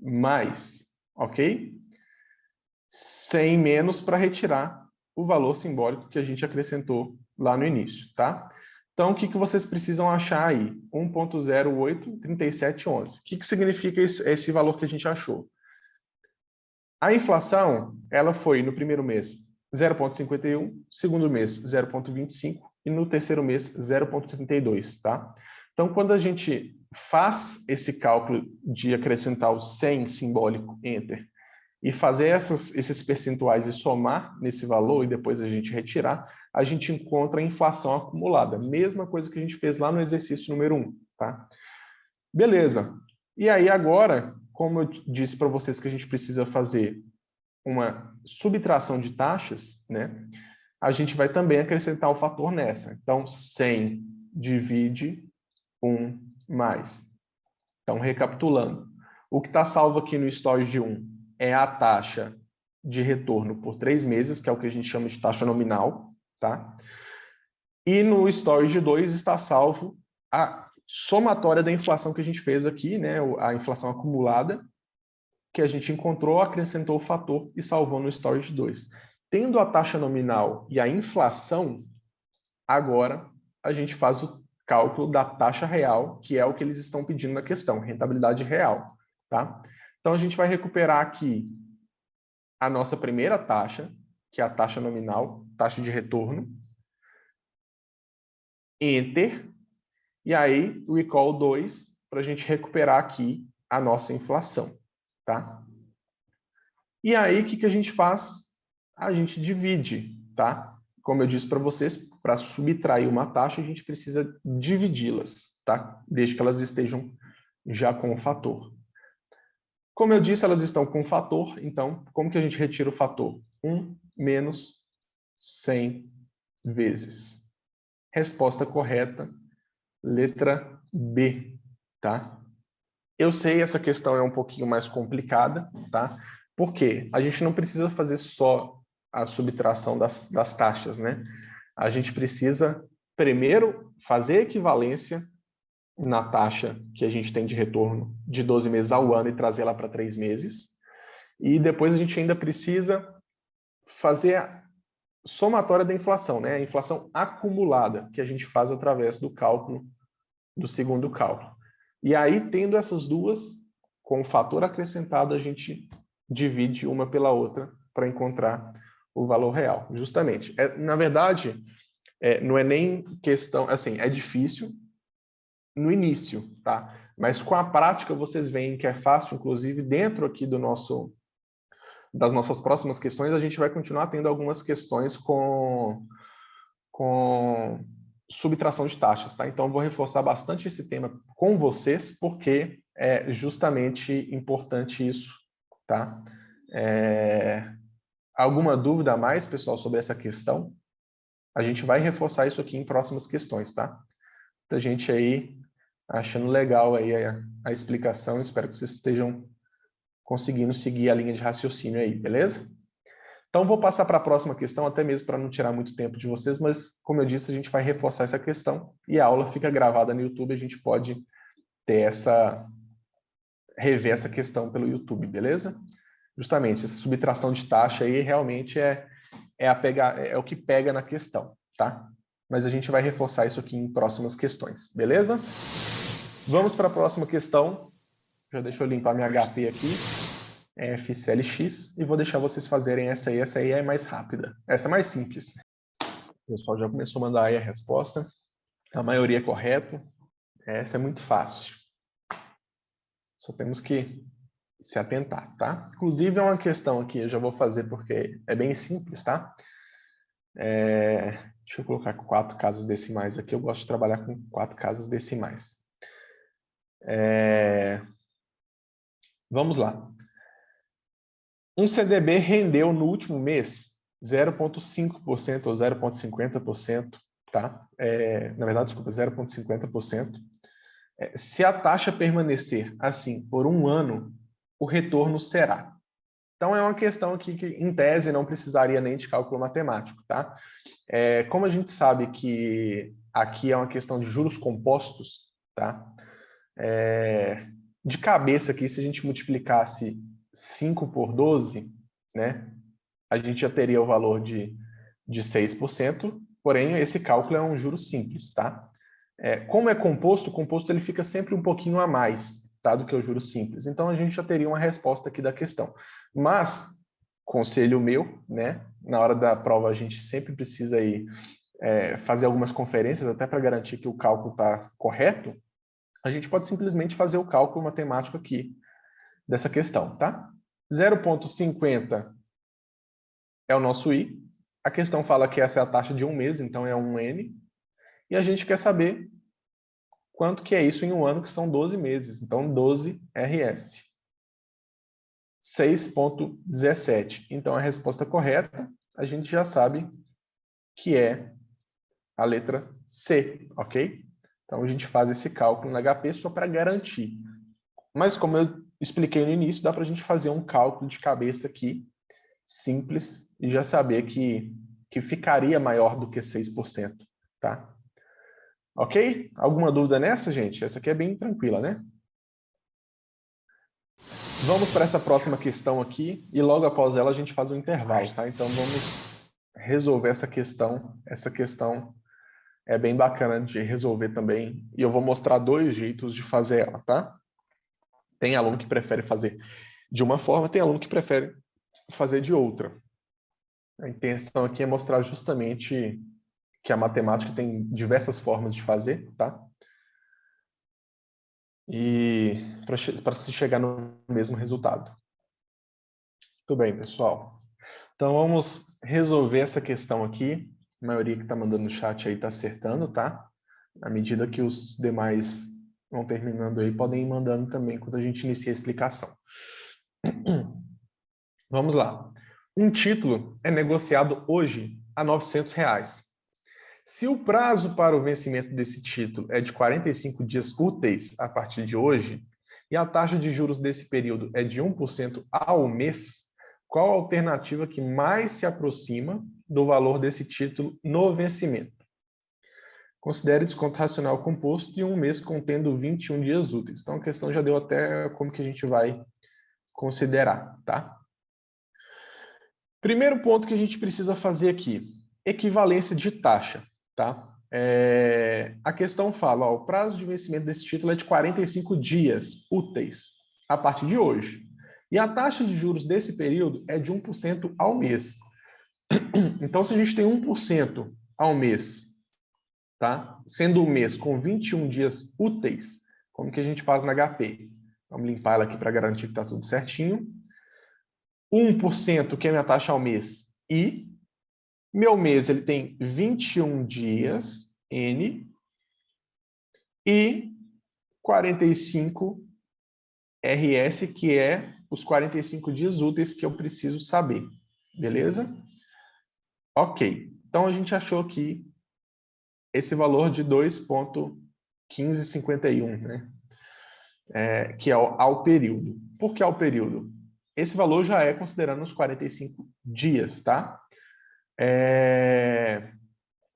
mais, ok? 100 menos para retirar o valor simbólico que a gente acrescentou lá no início, tá? Então, o que vocês precisam achar aí? 1.083711. O que significa esse valor que a gente achou? A inflação, ela foi no primeiro mês 0,51, segundo mês 0,25 e no terceiro mês 0,32, tá? Então, quando a gente faz esse cálculo de acrescentar o 100 simbólico, enter, e fazer esses percentuais e somar nesse valor e depois a gente retirar, a gente encontra a inflação acumulada. Mesma coisa que a gente fez lá no exercício número 1, tá? Beleza. E aí agora, como eu disse para vocês que a gente precisa fazer uma subtração de taxas, né? A gente vai também acrescentar o fator nessa. Então, 100 divide 1 mais. Então, recapitulando. O que está salvo aqui no story de 1 é a taxa de retorno por 3 meses, que é o que a gente chama de taxa nominal, tá? E no storage 2 está salvo a somatória da inflação que a gente fez aqui, né? A inflação acumulada, que a gente encontrou, acrescentou o fator e salvou no storage 2. Tendo a taxa nominal e a inflação, agora a gente faz o cálculo da taxa real, que é o que eles estão pedindo na questão, rentabilidade real, tá? Então a gente vai recuperar aqui a nossa primeira taxa, que é a taxa nominal, taxa de retorno, Enter, e aí recall 2, para a gente recuperar aqui a nossa inflação, tá? E aí, o que a gente faz? A gente divide, tá? Como eu disse para vocês, para subtrair uma taxa, a gente precisa dividi-las, tá? Desde que elas estejam já com o fator. Como eu disse, elas estão com o fator, então, como que a gente retira o fator? 1 menos 100 vezes. Resposta correta, letra B, tá? Eu sei, essa questão é um pouquinho mais complicada, tá? Por quê? A gente não precisa fazer só a subtração das taxas, né? A gente precisa, primeiro, fazer a equivalência na taxa que a gente tem de retorno de 12 meses ao ano e trazer ela para 3 meses. E depois a gente ainda precisa fazer a somatória da inflação, né? A inflação acumulada, que a gente faz através do cálculo, do segundo cálculo. E aí, tendo essas duas, com o fator acrescentado, a gente divide uma pela outra para encontrar o valor real. Justamente. Na verdade, não é nem questão... Assim, é difícil no início, tá? Mas com a prática, vocês veem que é fácil, inclusive, dentro aqui das nossas próximas questões, a gente vai continuar tendo algumas questões com subtração de taxas, tá? Então, eu vou reforçar bastante esse tema com vocês, porque é justamente importante isso, tá? Alguma dúvida a mais, pessoal, sobre essa questão? A gente vai reforçar isso aqui em próximas questões, tá? Muita gente aí achando legal aí a explicação, espero que vocês estejam conseguindo seguir a linha de raciocínio aí, beleza? Então, vou passar para a próxima questão, até mesmo para não tirar muito tempo de vocês, mas, como eu disse, a gente vai reforçar essa questão e a aula fica gravada no YouTube, a gente pode rever essa questão pelo YouTube, beleza? Justamente, essa subtração de taxa aí realmente é o que pega na questão, tá? Mas a gente vai reforçar isso aqui em próximas questões, beleza? Vamos para a próxima questão. Já deixa eu limpar minha HP aqui. FCLX, e vou deixar vocês fazerem essa aí é mais rápida. Essa é mais simples. O pessoal já começou a mandar aí a resposta. A maioria é correta. Essa é muito fácil. Só temos que se atentar, tá? Inclusive, é uma questão aqui, eu já vou fazer porque é bem simples, tá? Deixa eu colocar 4 casas decimais aqui. Eu gosto de trabalhar com 4 casas decimais. Vamos lá. Um CDB rendeu no último mês 0,5% ou 0,50%, tá? Na verdade, desculpa, 0,50%. Se a taxa permanecer assim por um ano, o retorno será. Então, é uma questão aqui que, em tese, não precisaria nem de cálculo matemático, tá? Como a gente sabe que aqui é uma questão de juros compostos, tá? De cabeça aqui, se a gente multiplicasse 5 por 12, né, a gente já teria o valor de 6%, porém esse cálculo é um juro simples, tá? Como é composto, o composto ele fica sempre um pouquinho a mais, tá, do que o juro simples. Então a gente já teria uma resposta aqui da questão. Mas, conselho meu, né, na hora da prova a gente sempre precisa aí, fazer algumas conferências até para garantir que o cálculo está correto. A gente pode simplesmente fazer o cálculo matemático aqui dessa questão, tá? 0,50 é o nosso I. A questão fala que essa é a taxa de um mês, então é um N. E a gente quer saber quanto que é isso em um ano, que são 12 meses. Então, 12 RS. 6,17. Então, a resposta correta, a gente já sabe que é a letra C, ok? Então, a gente faz esse cálculo no HP só para garantir. Mas, como eu expliquei no início, dá para a gente fazer um cálculo de cabeça aqui, simples e já saber que ficaria maior do que 6%, tá? Ok? Alguma dúvida nessa, gente? Essa aqui é bem tranquila, né? Vamos para essa próxima questão aqui e logo após ela a gente faz um intervalo, tá? Então vamos resolver essa questão. Essa questão é bem bacana de resolver também e eu vou mostrar 2 jeitos de fazer ela, tá? Tem aluno que prefere fazer de uma forma, tem aluno que prefere fazer de outra. A intenção aqui é mostrar justamente que a matemática tem diversas formas de fazer, tá? E para se chegar no mesmo resultado. Tudo bem, pessoal. Então vamos resolver essa questão aqui. A maioria que está mandando no chat aí está acertando, tá? À medida que os demais vão terminando aí, podem ir mandando também quando a gente inicia a explicação. Vamos lá. Um título é negociado hoje a R$900. Se o prazo para o vencimento desse título é de 45 dias úteis a partir de hoje, e a taxa de juros desse período é de 1% ao mês, qual a alternativa que mais se aproxima do valor desse título no vencimento? Considere desconto racional composto e um mês contendo 21 dias úteis. Então, a questão já deu até como que a gente vai considerar, tá? Primeiro ponto que a gente precisa fazer aqui, equivalência de taxa, tá? A questão fala, ó, o prazo de vencimento desse título é de 45 dias úteis, a partir de hoje. E a taxa de juros desse período é de 1% ao mês. Então, se a gente tem 1% ao mês, tá? Sendo um mês com 21 dias úteis, como que a gente faz na HP? Vamos limpar ela aqui para garantir que está tudo certinho. 1%, que é a minha taxa ao mês, e meu mês ele tem 21 dias, N, e 45 RS, que é os 45 dias úteis que eu preciso saber. Beleza? Ok. Então, a gente achou aqui esse valor de 2,1551, né? Que é ao período. Por que ao período? Esse valor já é considerando os 45 dias, tá?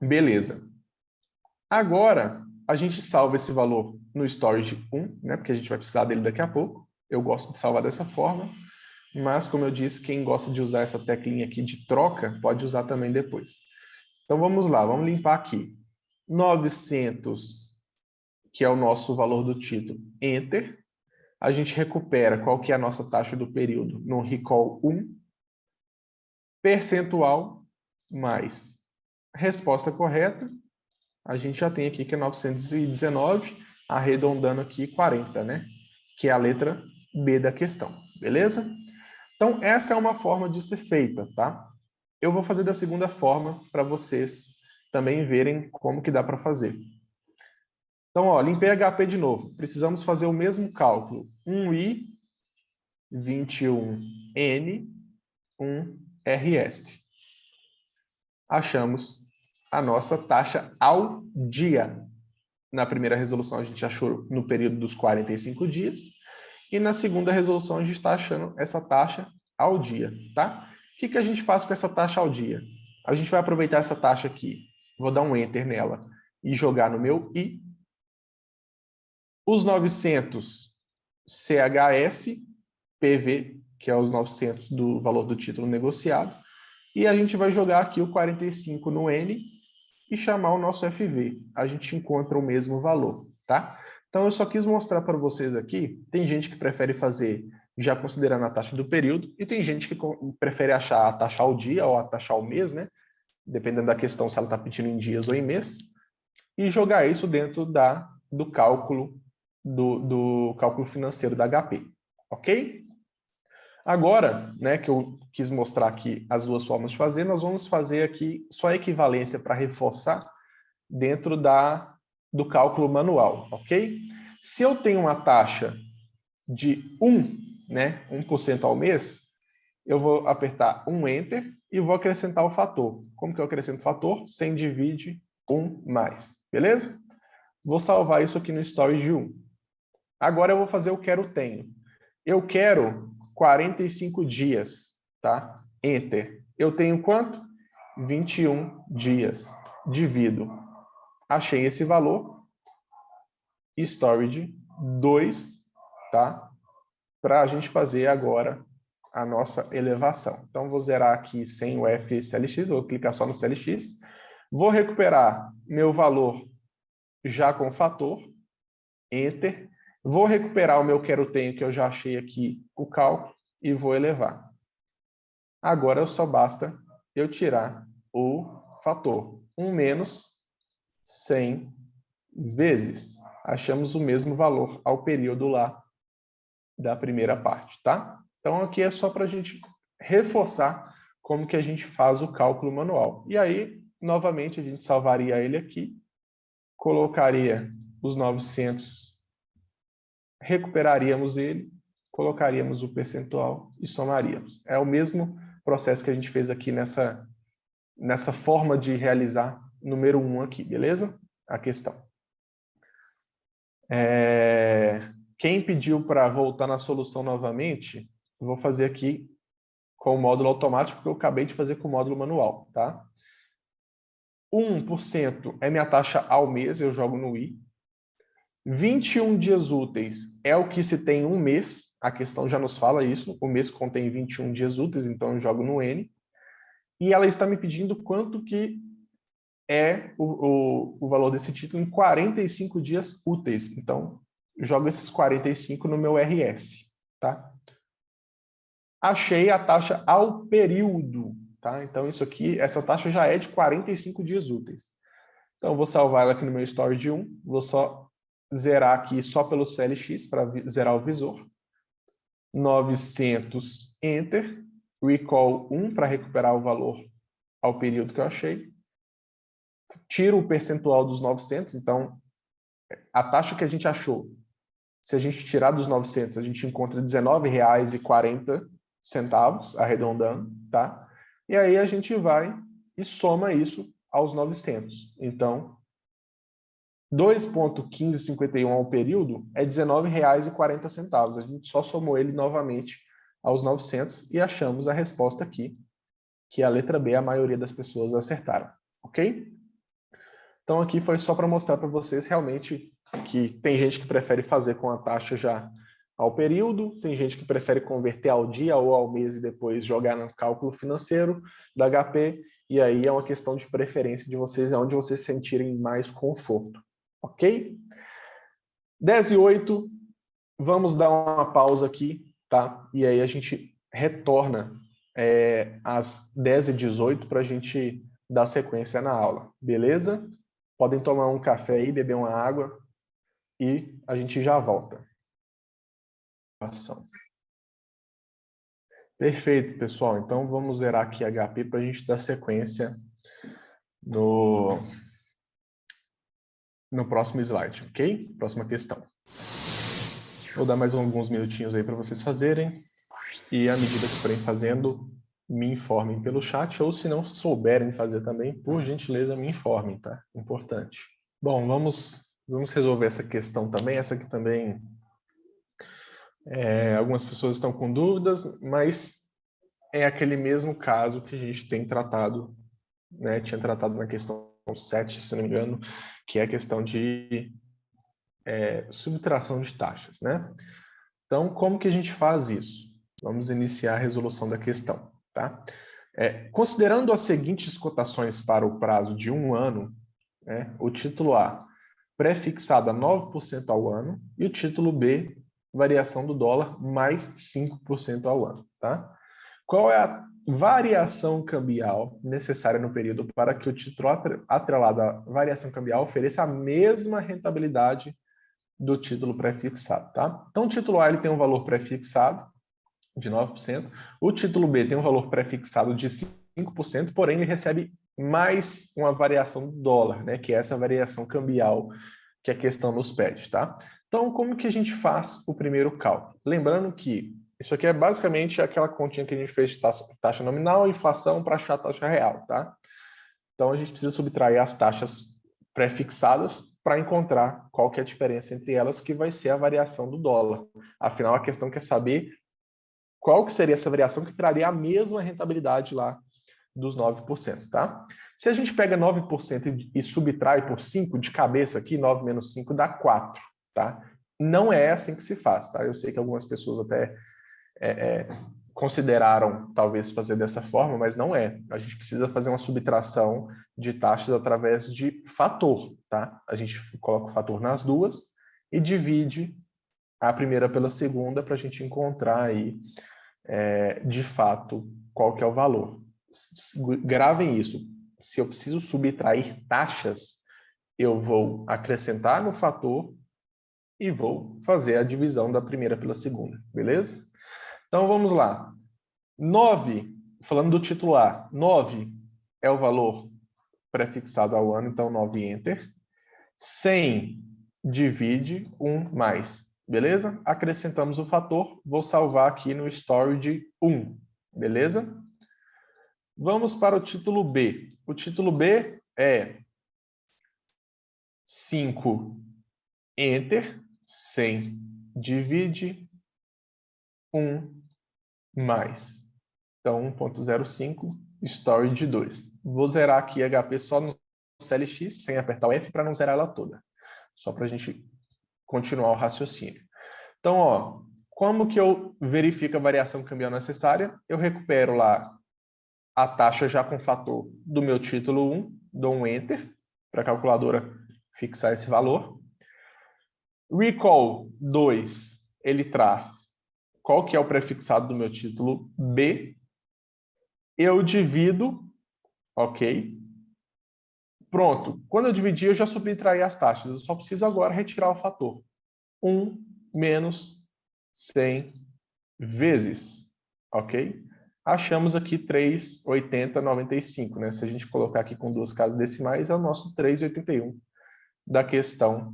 Beleza. Agora, a gente salva esse valor no storage 1, né? Porque a gente vai precisar dele daqui a pouco. Eu gosto de salvar dessa forma. Mas, como eu disse, quem gosta de usar essa teclinha aqui de troca, pode usar também depois. Então, vamos lá. Vamos limpar aqui. 900, que é o nosso valor do título. Enter. A gente recupera qual que é a nossa taxa do período no recall 1. Percentual mais resposta correta. A gente já tem aqui que é 919, arredondando aqui 40, né? Que é a letra B da questão, beleza? Então, essa é uma forma de ser feita, tá? Eu vou fazer da segunda forma para vocês também verem como que dá para fazer. Então, ó, limpei HP de novo. Precisamos fazer o mesmo cálculo. 1i, 21n, 1rs. Achamos a nossa taxa ao dia. Na primeira resolução, a gente achou no período dos 45 dias. E na segunda resolução, a gente está achando essa taxa ao dia, tá? O que a gente faz com essa taxa ao dia? A gente vai aproveitar essa taxa aqui. Vou dar um Enter nela e jogar no meu I. Os 900 CHS, PV, que é os 900 do valor do título negociado. E a gente vai jogar aqui o 45 no N e chamar o nosso FV. A gente encontra o mesmo valor, tá? Então, eu só quis mostrar para vocês aqui, tem gente que prefere fazer já considerando a taxa do período, e tem gente que prefere achar a taxa ao dia ou a taxa ao mês, né? Dependendo da questão, se ela está pedindo em dias ou em mês, e jogar isso dentro do cálculo do cálculo financeiro da HP, ok? Agora, né, que eu quis mostrar aqui as duas formas de fazer, nós vamos fazer aqui só a equivalência para reforçar dentro do cálculo manual, ok? Se eu tenho uma taxa de 1, né, 1% ao mês, eu vou apertar um Enter e vou acrescentar o fator. Como que eu acrescento o fator? 100 divide 1 mais, beleza? Vou salvar isso aqui no storage 1. Agora eu vou fazer o quero tenho. Eu quero 45 dias, tá? Enter. Eu tenho quanto? 21 dias. Divido. Achei esse valor. Storage 2, tá? Para a gente fazer agora a nossa elevação. Então, vou zerar aqui sem o FCLX, vou clicar só no CLX. Vou recuperar meu valor já com fator. Enter. Vou recuperar o meu quero-tenho, que eu já achei aqui o cálculo, e vou elevar. Agora só basta eu tirar o fator. 1 menos 100 vezes. Achamos o mesmo valor ao período lá da primeira parte, tá? Então, aqui é só para a gente reforçar como que a gente faz o cálculo manual. E aí, novamente, a gente salvaria ele aqui, colocaria os 900, recuperaríamos ele, colocaríamos o percentual e somaríamos. É o mesmo processo que a gente fez aqui nessa forma de realizar número 1 aqui, beleza? A questão. Quem pediu para voltar na solução novamente, vou fazer aqui com o módulo automático, que eu acabei de fazer com o módulo manual, tá? 1% é minha taxa ao mês, eu jogo no I. 21 dias úteis é o que se tem um mês, a questão já nos fala isso, o mês contém 21 dias úteis, então eu jogo no N. E ela está me pedindo quanto que é o valor desse título em 45 dias úteis. Então, eu jogo esses 45 no meu RS, tá? Achei a taxa ao período, tá? Então, isso aqui, essa taxa já é de 45 dias úteis. Então, eu vou salvar ela aqui no meu storage 1, vou só zerar aqui só pelo CLX para zerar o visor. 900, Enter. Recall 1 para recuperar o valor ao período que eu achei. Tiro o percentual dos 900, então, a taxa que a gente achou, se a gente tirar dos 900, a gente encontra R$19,40, arredondando, tá? E aí a gente vai e soma isso aos 900. Então, 2,1551 ao período é R$19,40. A gente só somou ele novamente aos 900 e achamos a resposta aqui, que é a letra B, a maioria das pessoas acertaram, ok? Então aqui foi só para mostrar para vocês realmente que tem gente que prefere fazer com a taxa já ao período, tem gente que prefere converter ao dia ou ao mês e depois jogar no cálculo financeiro da HP, e aí é uma questão de preferência de vocês, é onde vocês sentirem mais conforto, ok? 10:08, vamos dar uma pausa aqui, tá? E aí a gente retorna às 10:18 para a gente dar sequência na aula, beleza? Podem tomar um café aí, beber uma água e a gente já volta. Perfeito, pessoal. Então vamos zerar aqui HP para a gente dar sequência no próximo slide, ok? Próxima questão. Vou dar mais alguns minutinhos aí para vocês fazerem e à medida que forem fazendo, me informem pelo chat ou se não souberem fazer também, por gentileza, me informem, tá? Importante. Bom, vamos resolver essa questão também. Essa aqui também, algumas pessoas estão com dúvidas, mas é aquele mesmo caso que a gente tem tratado, né? Tinha tratado na questão 7, se não me engano, que é a questão de subtração de taxas, né? Então, como que a gente faz isso? Vamos iniciar a resolução da questão, tá? Considerando as seguintes cotações para o prazo de 1 ano, né, o título A, pré-fixado a 9% ao ano, e o título B, variação do dólar, mais 5% ao ano, tá? Qual é a variação cambial necessária no período para que o título atrelado à variação cambial ofereça a mesma rentabilidade do título pré-fixado, tá? Então, o título A ele tem um valor pré-fixado de 9%, o título B tem um valor pré-fixado de 5%, porém ele recebe mais uma variação do dólar, né? Que é essa variação cambial que a questão nos pede, tá? Então, como que a gente faz o primeiro cálculo? Lembrando que isso aqui é basicamente aquela continha que a gente fez de taxa nominal e inflação para achar a taxa real, tá? Então, a gente precisa subtrair as taxas pré-fixadas para encontrar qual que é a diferença entre elas, que vai ser a variação do dólar. Afinal, a questão quer saber qual que seria essa variação que traria a mesma rentabilidade lá dos 9%, tá? Se a gente pega 9% e subtrai por 5 de cabeça aqui, 9 menos 5 dá 4, tá? Não é assim que se faz, tá? Eu sei que algumas pessoas até consideraram talvez fazer dessa forma, mas não é. A gente precisa fazer uma subtração de taxas através de fator, tá? A gente coloca o fator nas duas e divide a primeira pela segunda para a gente encontrar aí, de fato, qual que é o valor. Gravem isso. Se eu preciso subtrair taxas, eu vou acrescentar no fator e vou fazer a divisão da primeira pela segunda, beleza? Então, vamos lá. 9, falando do titular, 9 é o valor prefixado ao ano, então 9 enter. 100 divide 1 mais, beleza? Acrescentamos o fator, vou salvar aqui no story de 1, beleza? Vamos para o título B. O título B é 5 enter, 100 divide 1 mais. Então, 1.05, story de 2. Vou zerar aqui HP só no CLX, sem apertar o F, para não zerar ela toda. Só para a gente continuar o raciocínio. Então, ó, como que eu verifico a variação cambial necessária? Eu recupero lá a taxa já com fator do meu título 1, dou um Enter, para a calculadora fixar esse valor. Recall 2, ele traz qual que é o prefixado do meu título B. Eu divido, ok? Pronto. Quando eu dividir, eu já subtraí as taxas. Eu só preciso agora retirar o fator. 1 menos 100 vezes, ok? Achamos aqui 3,8095, né? Se a gente colocar aqui com duas casas decimais, é o nosso 3,81 da questão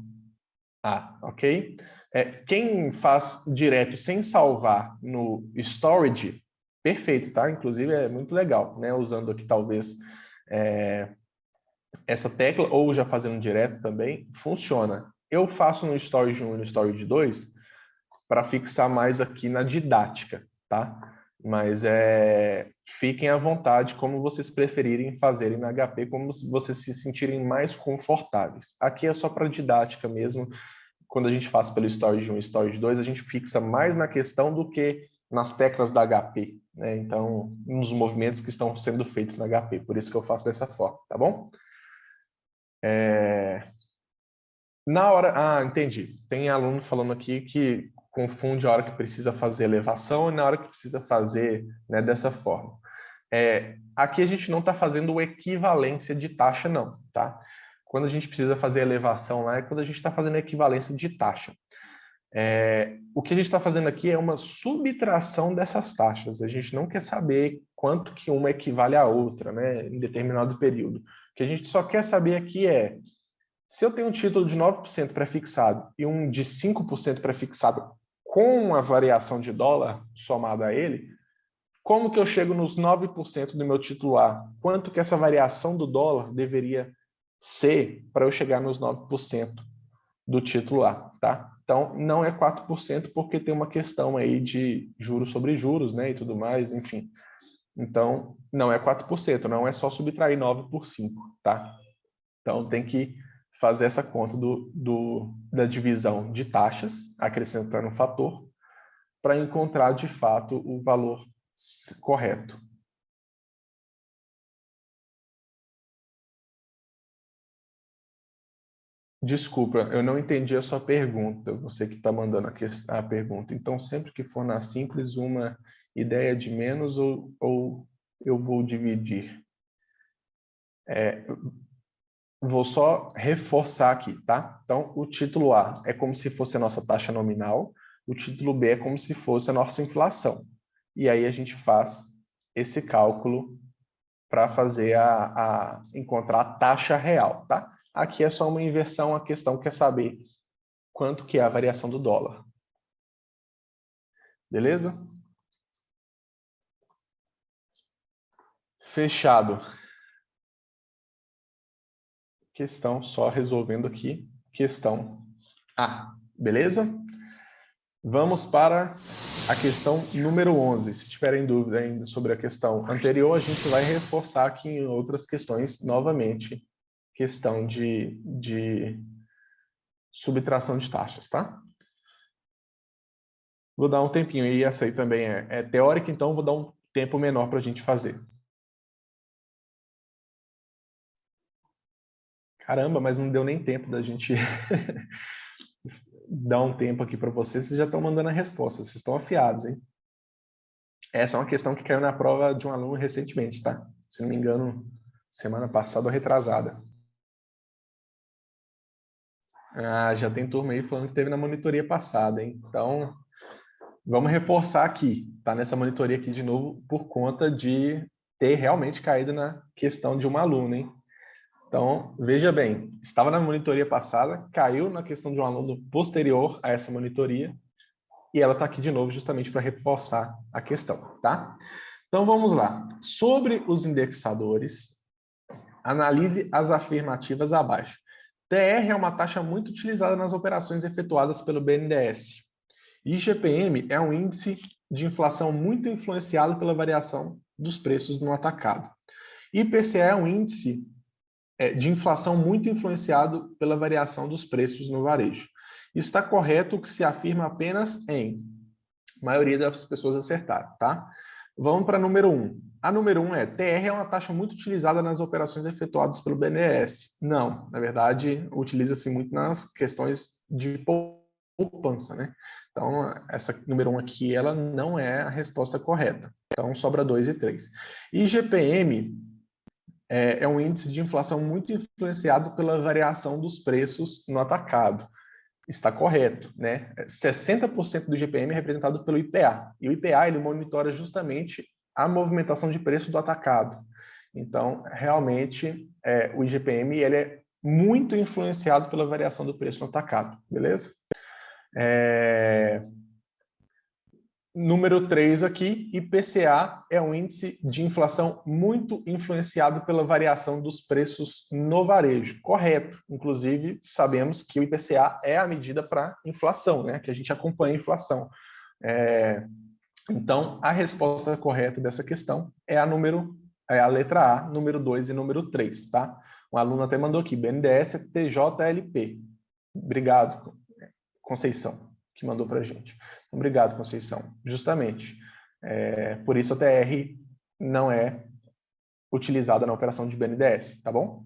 A, ok? Quem faz direto sem salvar no storage, perfeito, tá? Inclusive é muito legal, né? Usando aqui talvez essa tecla, ou já fazendo direto também, funciona. Eu faço no storage 1 e no storage 2 para fixar mais aqui na didática, tá? Mas fiquem à vontade como vocês preferirem fazerem na HP, como vocês se sentirem mais confortáveis. Aqui é só para didática mesmo. Quando a gente faz pelo storage 1 e storage 2, a gente fixa mais na questão do que nas teclas da HP, né? Então, nos movimentos que estão sendo feitos na HP. Por isso que eu faço dessa forma, tá bom? Na hora... Ah, entendi. Tem aluno falando aqui que confunde a hora que precisa fazer elevação e na hora que precisa fazer, né, dessa forma. Aqui a gente não está fazendo equivalência de taxa, não, tá? Quando a gente precisa fazer elevação lá é quando a gente está fazendo equivalência de taxa. O que a gente está fazendo aqui é uma subtração dessas taxas. A gente não quer saber quanto que uma equivale à outra, né, em determinado período. O que a gente só quer saber aqui se eu tenho um título de 9% prefixado e um de 5% prefixado com a variação de dólar somada a ele, como que eu chego nos 9% do meu título A? Quanto que essa variação do dólar deveria ser para eu chegar nos 9% do título A, tá? Então, não é 4% porque tem uma questão aí de juros sobre juros, né, e tudo mais, enfim. Então, não é 4%, não é só subtrair 9 por 5, tá? Então, tem que fazer essa conta da divisão de taxas, acrescentando um fator, para encontrar, de fato, o valor correto. Desculpa, eu não entendi a sua pergunta, você que está mandando a pergunta. Então, sempre que for na simples, uma ideia de menos ou eu vou dividir? Vou só reforçar aqui, tá? Então, o título A é como se fosse a nossa taxa nominal, o título B é como se fosse a nossa inflação. E aí a gente faz esse cálculo para fazer encontrar a taxa real, tá? Aqui é só uma inversão, a questão quer saber quanto que é a variação do dólar. Beleza? Fechado. Questão só resolvendo aqui. Questão A. Beleza? Vamos para a questão número 11. Se tiverem dúvida ainda sobre a questão anterior, a gente vai reforçar aqui em outras questões novamente, questão de subtração de taxas, tá? Vou dar um tempinho, e essa aí também é teórica, então vou dar um tempo menor para a gente fazer. Caramba, mas não deu nem tempo da gente dar um tempo aqui para vocês, vocês já estão mandando a resposta, vocês estão afiados, hein? Essa é uma questão que caiu na prova de um aluno recentemente, tá? Se não me engano, semana passada ou retrasada. Ah, já tem turma aí falando que teve na monitoria passada, hein? Então, vamos reforçar aqui, tá? Nessa monitoria aqui de novo, por conta de ter realmente caído na questão de um aluno, hein? Então, veja bem, estava na monitoria passada, caiu na questão de um aluno posterior a essa monitoria, e ela está aqui de novo justamente para reforçar a questão, tá? Então, vamos lá. Sobre os indexadores, analise as afirmativas abaixo. TR é uma taxa muito utilizada nas operações efetuadas pelo BNDES. IGPM é um índice de inflação muito influenciado pela variação dos preços no atacado. IPCA é um índice de inflação muito influenciado pela variação dos preços no varejo. Está correto o que se afirma apenas em... A maioria das pessoas acertaram, tá? Vamos para número 1. A número 1 é: TR é uma taxa muito utilizada nas operações efetuadas pelo BNDES. Não, na verdade, utiliza-se muito nas questões de poupança, né? Então, essa número 1 aqui, ela não é a resposta correta. Então, sobra 2 e 3. IGPM é um índice de inflação muito influenciado pela variação dos preços no atacado. Está correto, né? 60% do IGPM é representado pelo IPA. E o IPA, ele monitora justamente a movimentação de preço do atacado. Então, realmente, o IGPM ele é muito influenciado pela variação do preço no atacado, beleza? Número 3 aqui, IPCA é um índice de inflação muito influenciado pela variação dos preços no varejo. Correto. Inclusive, sabemos que o IPCA é a medida para inflação, né? Que a gente acompanha a inflação. Então, a resposta correta dessa questão é a letra A, número 2 e número 3, tá? Um aluno até mandou aqui, BNDES TJLP. Obrigado, Conceição, que mandou para a gente. Obrigado, Conceição. Justamente. Por isso a TR não é utilizada na operação de BNDES, tá bom?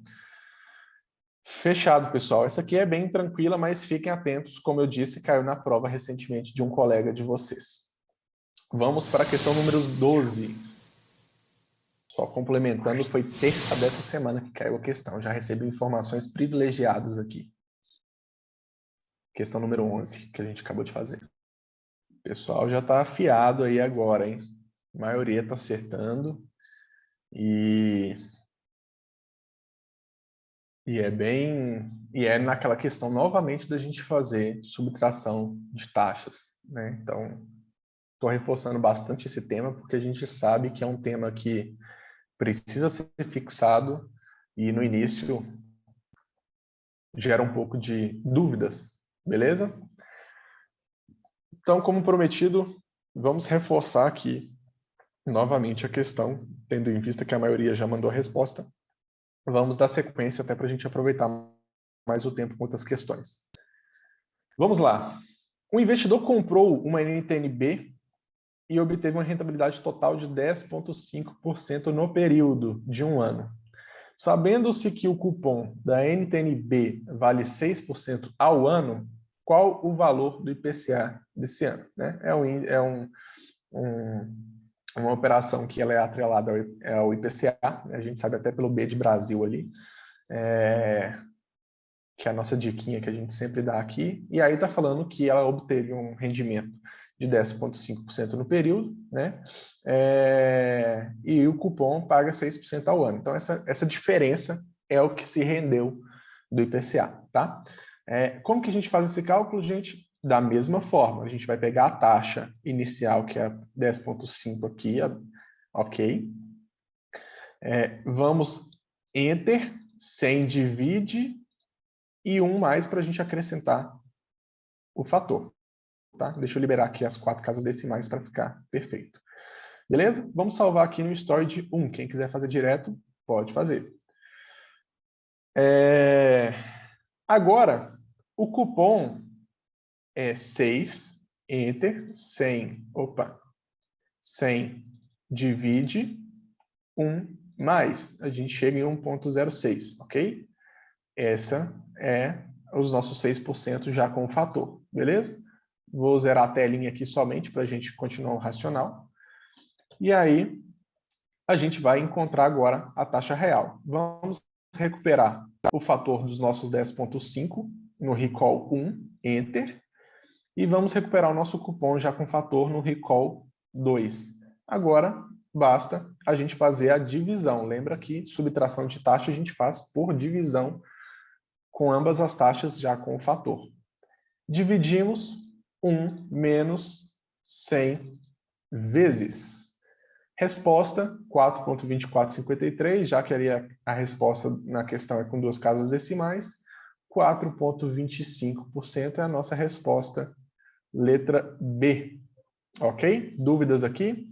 Fechado, pessoal. Essa aqui é bem tranquila, mas fiquem atentos. Como eu disse, caiu na prova recentemente de um colega de vocês. Vamos para a questão número 12. Só complementando, foi terça dessa semana que caiu a questão. Já recebi informações privilegiadas aqui. Questão número 11, que a gente acabou de fazer. O pessoal já está afiado aí agora, hein? A maioria está acertando. E é naquela questão novamente da gente fazer subtração de taxas, né? Então, estou reforçando bastante esse tema porque a gente sabe que é um tema que precisa ser fixado e no início gera um pouco de dúvidas, beleza? Então, como prometido, vamos reforçar aqui novamente a questão, tendo em vista que a maioria já mandou a resposta. Vamos dar sequência até para a gente aproveitar mais o tempo com outras questões. Vamos lá. O investidor comprou uma NTNB e obteve uma rentabilidade total de 10,5% no período de um ano. Sabendo-se que o cupom da NTNB vale 6% ao ano, qual o valor do IPCA desse ano? Né? Uma operação que ela é atrelada ao IPCA, a gente sabe até pelo B de Brasil ali, que é a nossa diquinha que a gente sempre dá aqui, e aí está falando que ela obteve um rendimento de 10,5% no período, né? E o cupom paga 6% ao ano. Então, essa diferença é o que se rendeu do IPCA, tá? Como que a gente faz esse cálculo, gente? Da mesma forma, a gente vai pegar a taxa inicial, que é 10,5 aqui, ok? Vamos Enter, sem divide, e 1 mais para a gente acrescentar o fator. tá? Deixa eu liberar aqui as 4 casas decimais para ficar perfeito. Beleza? Vamos salvar aqui no storage 1. Quem quiser fazer direto, pode fazer. Agora, o cupom é 6, enter, 100, 100 divide 1 mais. A gente chega em 1,06, ok? Essa é os nossos 6% já com o fator, beleza? Vou zerar a telinha aqui somente para a gente continuar o racional. E aí, a gente vai encontrar agora a taxa real. Vamos recuperar o fator dos nossos 10,5 no recall 1, enter. E vamos recuperar o nosso cupom já com fator no recall 2. Agora, basta a gente fazer a divisão. Lembra que subtração de taxa a gente faz por divisão com ambas as taxas já com o fator. Dividimos 1 menos 100 vezes. Resposta 4,2453, já que ali a resposta na questão é com 2 casas decimais. 4,25% é a nossa resposta, letra B. Ok? Dúvidas aqui?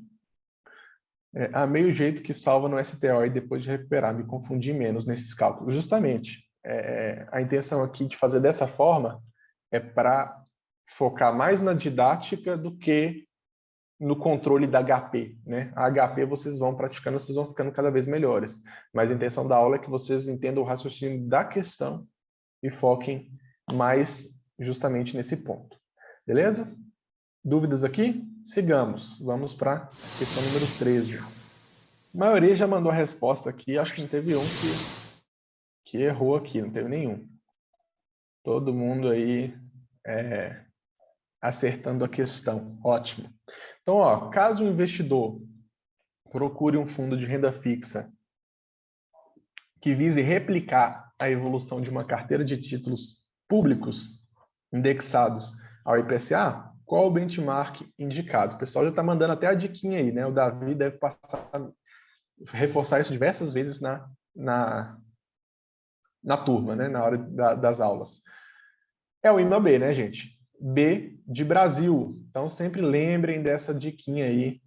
Há meio jeito que salva no STO e depois de recuperar, me confundi menos nesses cálculos. Justamente, a intenção aqui de fazer dessa forma é para focar mais na didática do que no controle da HP, né? A HP vocês vão praticando, vocês vão ficando cada vez melhores. Mas a intenção da aula é que vocês entendam o raciocínio da questão e foquem mais justamente nesse ponto. Beleza? Dúvidas aqui? Sigamos. Vamos para a questão número 13. A maioria já mandou a resposta aqui, acho que não teve um que errou aqui, não teve nenhum. Todo mundo aí acertando a questão. Ótimo. Então, ó, caso o investidor procure um fundo de renda fixa que vise replicar a evolução de uma carteira de títulos públicos indexados ao IPCA, qual o benchmark indicado? O pessoal já está mandando até a diquinha aí, né? O Davi deve reforçar isso diversas vezes na turma, né? Na hora das aulas. É o IMAB, né, gente? B de Brasil. Então, sempre lembrem dessa diquinha aí,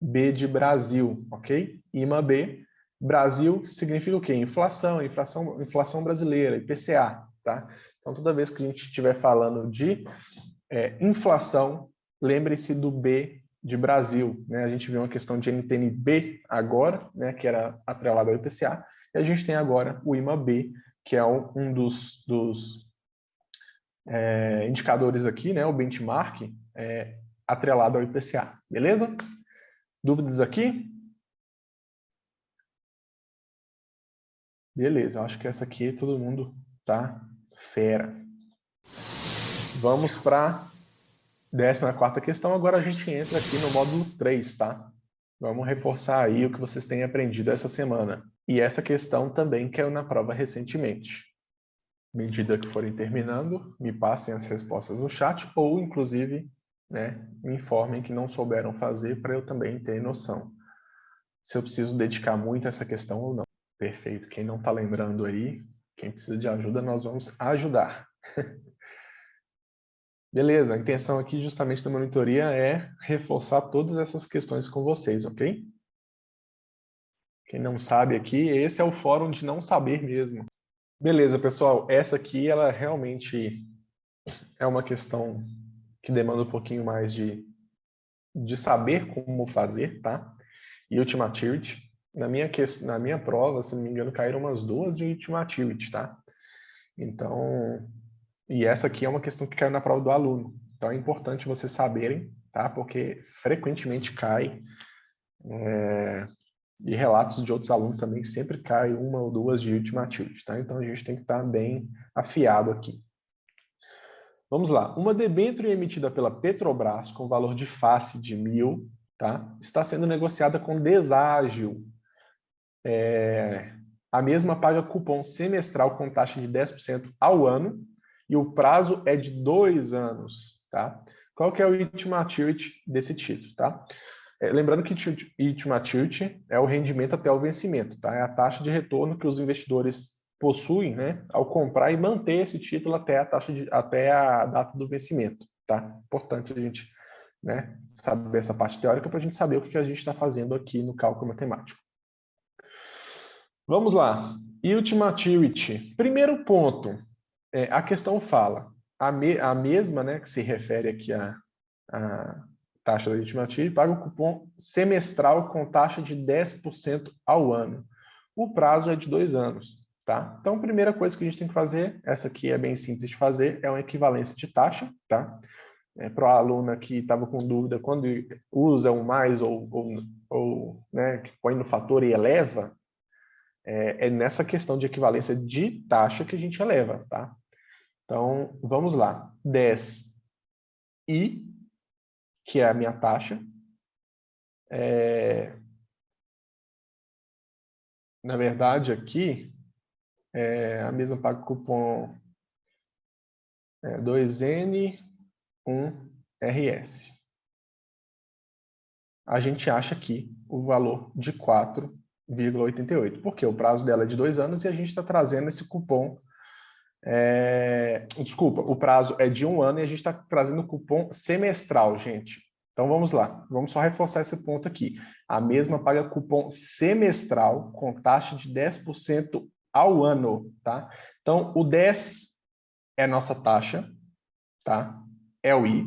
B de Brasil, ok? IMAB. Brasil significa o quê? Inflação brasileira, IPCA, tá? Então, toda vez que a gente estiver falando de inflação, lembre-se do B de Brasil, né? A gente viu uma questão de NTN-B agora, né, que era atrelado ao IPCA, e a gente tem agora o IMAB, que é um dos indicadores aqui, né, o benchmark, atrelado ao IPCA, beleza? Dúvidas aqui? Beleza, eu acho que essa aqui todo mundo tá fera. Vamos para a 14ª questão, agora a gente entra aqui no módulo 3, tá? Vamos reforçar aí o que vocês têm aprendido essa semana. E essa questão também caiu na prova recentemente. À medida que forem terminando, me passem as respostas no chat ou, inclusive, né, me informem que não souberam fazer para eu também ter noção se eu preciso dedicar muito a essa questão ou não. Perfeito. Quem não está lembrando aí, quem precisa de ajuda, nós vamos ajudar. Beleza, a intenção aqui justamente da monitoria é reforçar todas essas questões com vocês, ok? Quem não sabe aqui, esse é o fórum de não saber mesmo. Beleza, pessoal, essa aqui ela realmente é uma questão que demanda um pouquinho mais de saber como fazer, tá? E Ultimativity. Na minha prova, se não me engano, caíram umas 2 de Ultimativity, tá? Então, e essa aqui é uma questão que caiu na prova do aluno. Então é importante vocês saberem, tá? Porque frequentemente cai, e relatos de outros alunos também sempre cai 1 ou 2 de Ultimativity, tá? Então a gente tem que estar bem afiado aqui. Vamos lá. Uma debênture emitida pela Petrobras com valor de face de 1.000, tá? Está sendo negociada com deságio. A mesma paga cupom semestral com taxa de 10% ao ano e o prazo é de 2 anos, tá? Qual que é o Ultimativity desse título, tá? Lembrando que Ultimativity é o rendimento até o vencimento, tá? É a taxa de retorno que os investidores possuem, né, ao comprar e manter esse título até a data do vencimento, tá? Importante a gente, né, saber essa parte teórica para a gente saber o que a gente está fazendo aqui no cálculo matemático. Vamos lá. Yield maturity. Primeiro ponto, a questão fala, a mesma, né, que se refere aqui à taxa da Yield maturity, paga o cupom semestral com taxa de 10% ao ano. O prazo é de 2 anos, tá? Então, a primeira coisa que a gente tem que fazer, essa aqui é bem simples de fazer, é uma equivalência de taxa, tá? Para a aluna que estava com dúvida, quando usa um mais ou né, que põe no fator e eleva, é nessa questão de equivalência de taxa que a gente eleva, tá? Então, vamos lá. 10i, que é a minha taxa. Na verdade, aqui, a mesma paga cupom 2N1RS. A gente acha aqui o valor de 4,88, porque o prazo dela é de 2 anos e a gente está trazendo esse cupom. Desculpa, o prazo é de 1 ano e a gente está trazendo o cupom semestral, gente. Então vamos lá, vamos só reforçar esse ponto aqui. A mesma paga cupom semestral com taxa de 10% ao ano, tá? Então o 10 é a nossa taxa, tá? É o I.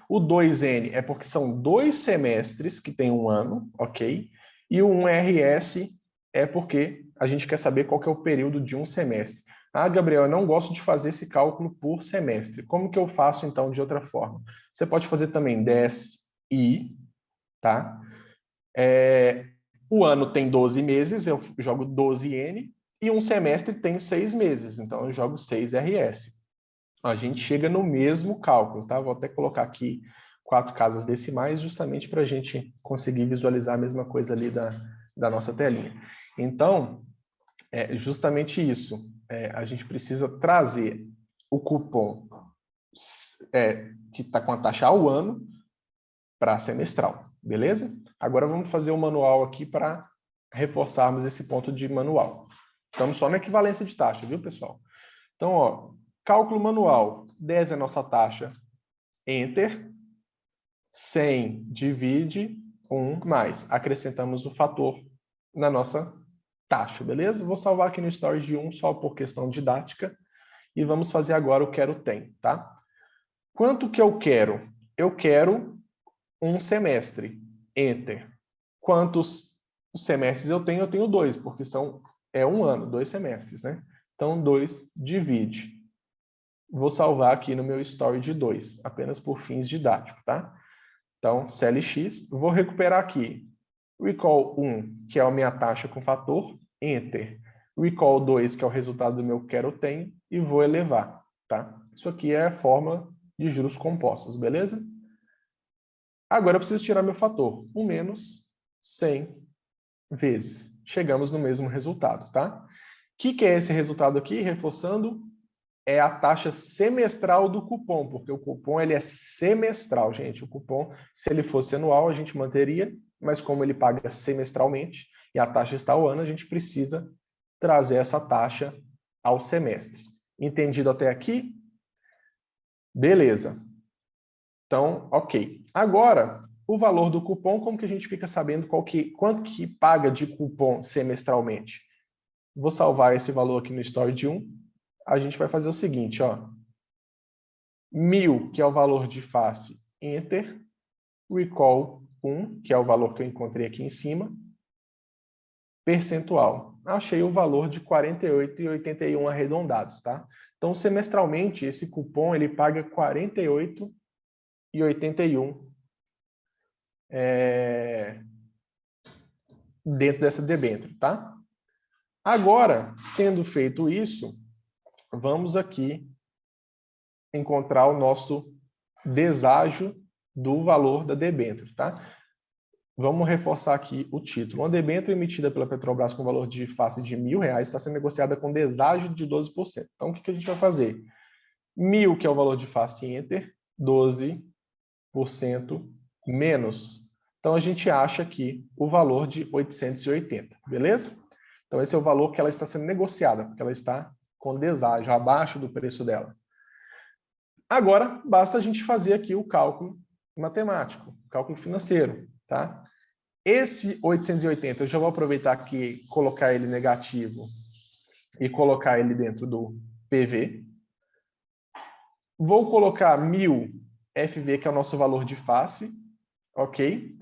O 2N é porque são 2 semestres que tem 1 ano, ok? E o 1RS é porque a gente quer saber qual que é o período de um semestre. Ah, Gabriel, eu não gosto de fazer esse cálculo por semestre. Como que eu faço, então, de outra forma? Você pode fazer também 10i, tá? O ano tem 12 meses, eu jogo 12N, e um semestre tem 6 meses, então eu jogo 6RS. A gente chega no mesmo cálculo, tá? Vou até colocar aqui 4 casas decimais, justamente para a gente conseguir visualizar a mesma coisa ali da nossa telinha. Então, é justamente isso. A gente precisa trazer o cupom que está com a taxa ao ano para semestral, beleza? Agora vamos fazer o manual aqui para reforçarmos esse ponto de manual. Estamos só na equivalência de taxa, viu, pessoal? Então, ó, cálculo manual, 10 é a nossa taxa, Enter, 100 divide 1 mais. Acrescentamos o fator na nossa taxa, beleza? Vou salvar aqui no Story de 1 só por questão didática e vamos fazer agora o quero tem, tá? Quanto que eu quero? Eu quero um semestre, Enter. Quantos semestres eu tenho? Eu tenho 2, porque é 1 ano, 2 semestres, né? Então, 2 divide. Vou salvar aqui no meu story de 2, apenas por fins didáticos, tá? Então, CLX, vou recuperar aqui. Recall 1, que é a minha taxa com fator, Enter. Recall 2, que é o resultado do meu quero tem, e vou elevar, tá? Isso aqui é a forma de juros compostos, beleza? Agora eu preciso tirar meu fator, 1 menos 100 vezes. Chegamos no mesmo resultado, tá? O que é esse resultado aqui? Reforçando, é a taxa semestral do cupom, porque o cupom ele é semestral, gente. O cupom, se ele fosse anual, a gente manteria, mas como ele paga semestralmente e a taxa está ao ano, a gente precisa trazer essa taxa ao semestre. Entendido até aqui? Beleza. Então, ok. Agora, o valor do cupom, como que a gente fica sabendo quanto que paga de cupom semestralmente? Vou salvar esse valor aqui no Story de 1. A gente vai fazer o seguinte, ó. 1.000, que é o valor de face, Enter. Recall 1, que é o valor que eu encontrei aqui em cima. Percentual. Achei o valor de 48,81 arredondados, tá? Então, semestralmente, esse cupom ele paga 48,81 dentro dessa debênture, tá? Agora, tendo feito isso, vamos aqui encontrar o nosso deságio do valor da debênture, tá? Vamos reforçar aqui o título. Uma debênture emitida pela Petrobras com valor de face de R$1.000 está sendo negociada com deságio de 12%. Então, o que a gente vai fazer? 1.000, que é o valor de face Enter, 12% menos. Então, a gente acha aqui o valor de 880, beleza? Então, esse é o valor que ela está sendo negociada, porque ela está com deságio, abaixo do preço dela. Agora, basta a gente fazer aqui o cálculo matemático, cálculo financeiro, tá? Esse 880, eu já vou aproveitar aqui, colocar ele negativo e colocar ele dentro do PV. Vou colocar 1000 FV, que é o nosso valor de face, ok?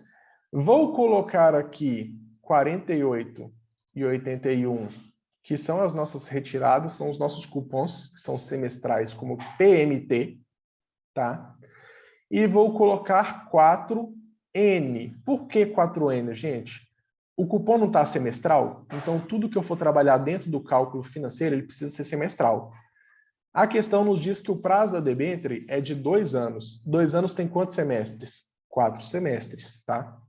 Vou colocar aqui 48 e 81, que são as nossas retiradas, são os nossos cupons, que são semestrais, como PMT, tá? E vou colocar 4N. Por que 4N, gente? O cupom não está semestral, então tudo que eu for trabalhar dentro do cálculo financeiro, ele precisa ser semestral. A questão nos diz que o prazo da debênture é de 2 anos. 2 anos tem quantos semestres? 4 semestres, tá?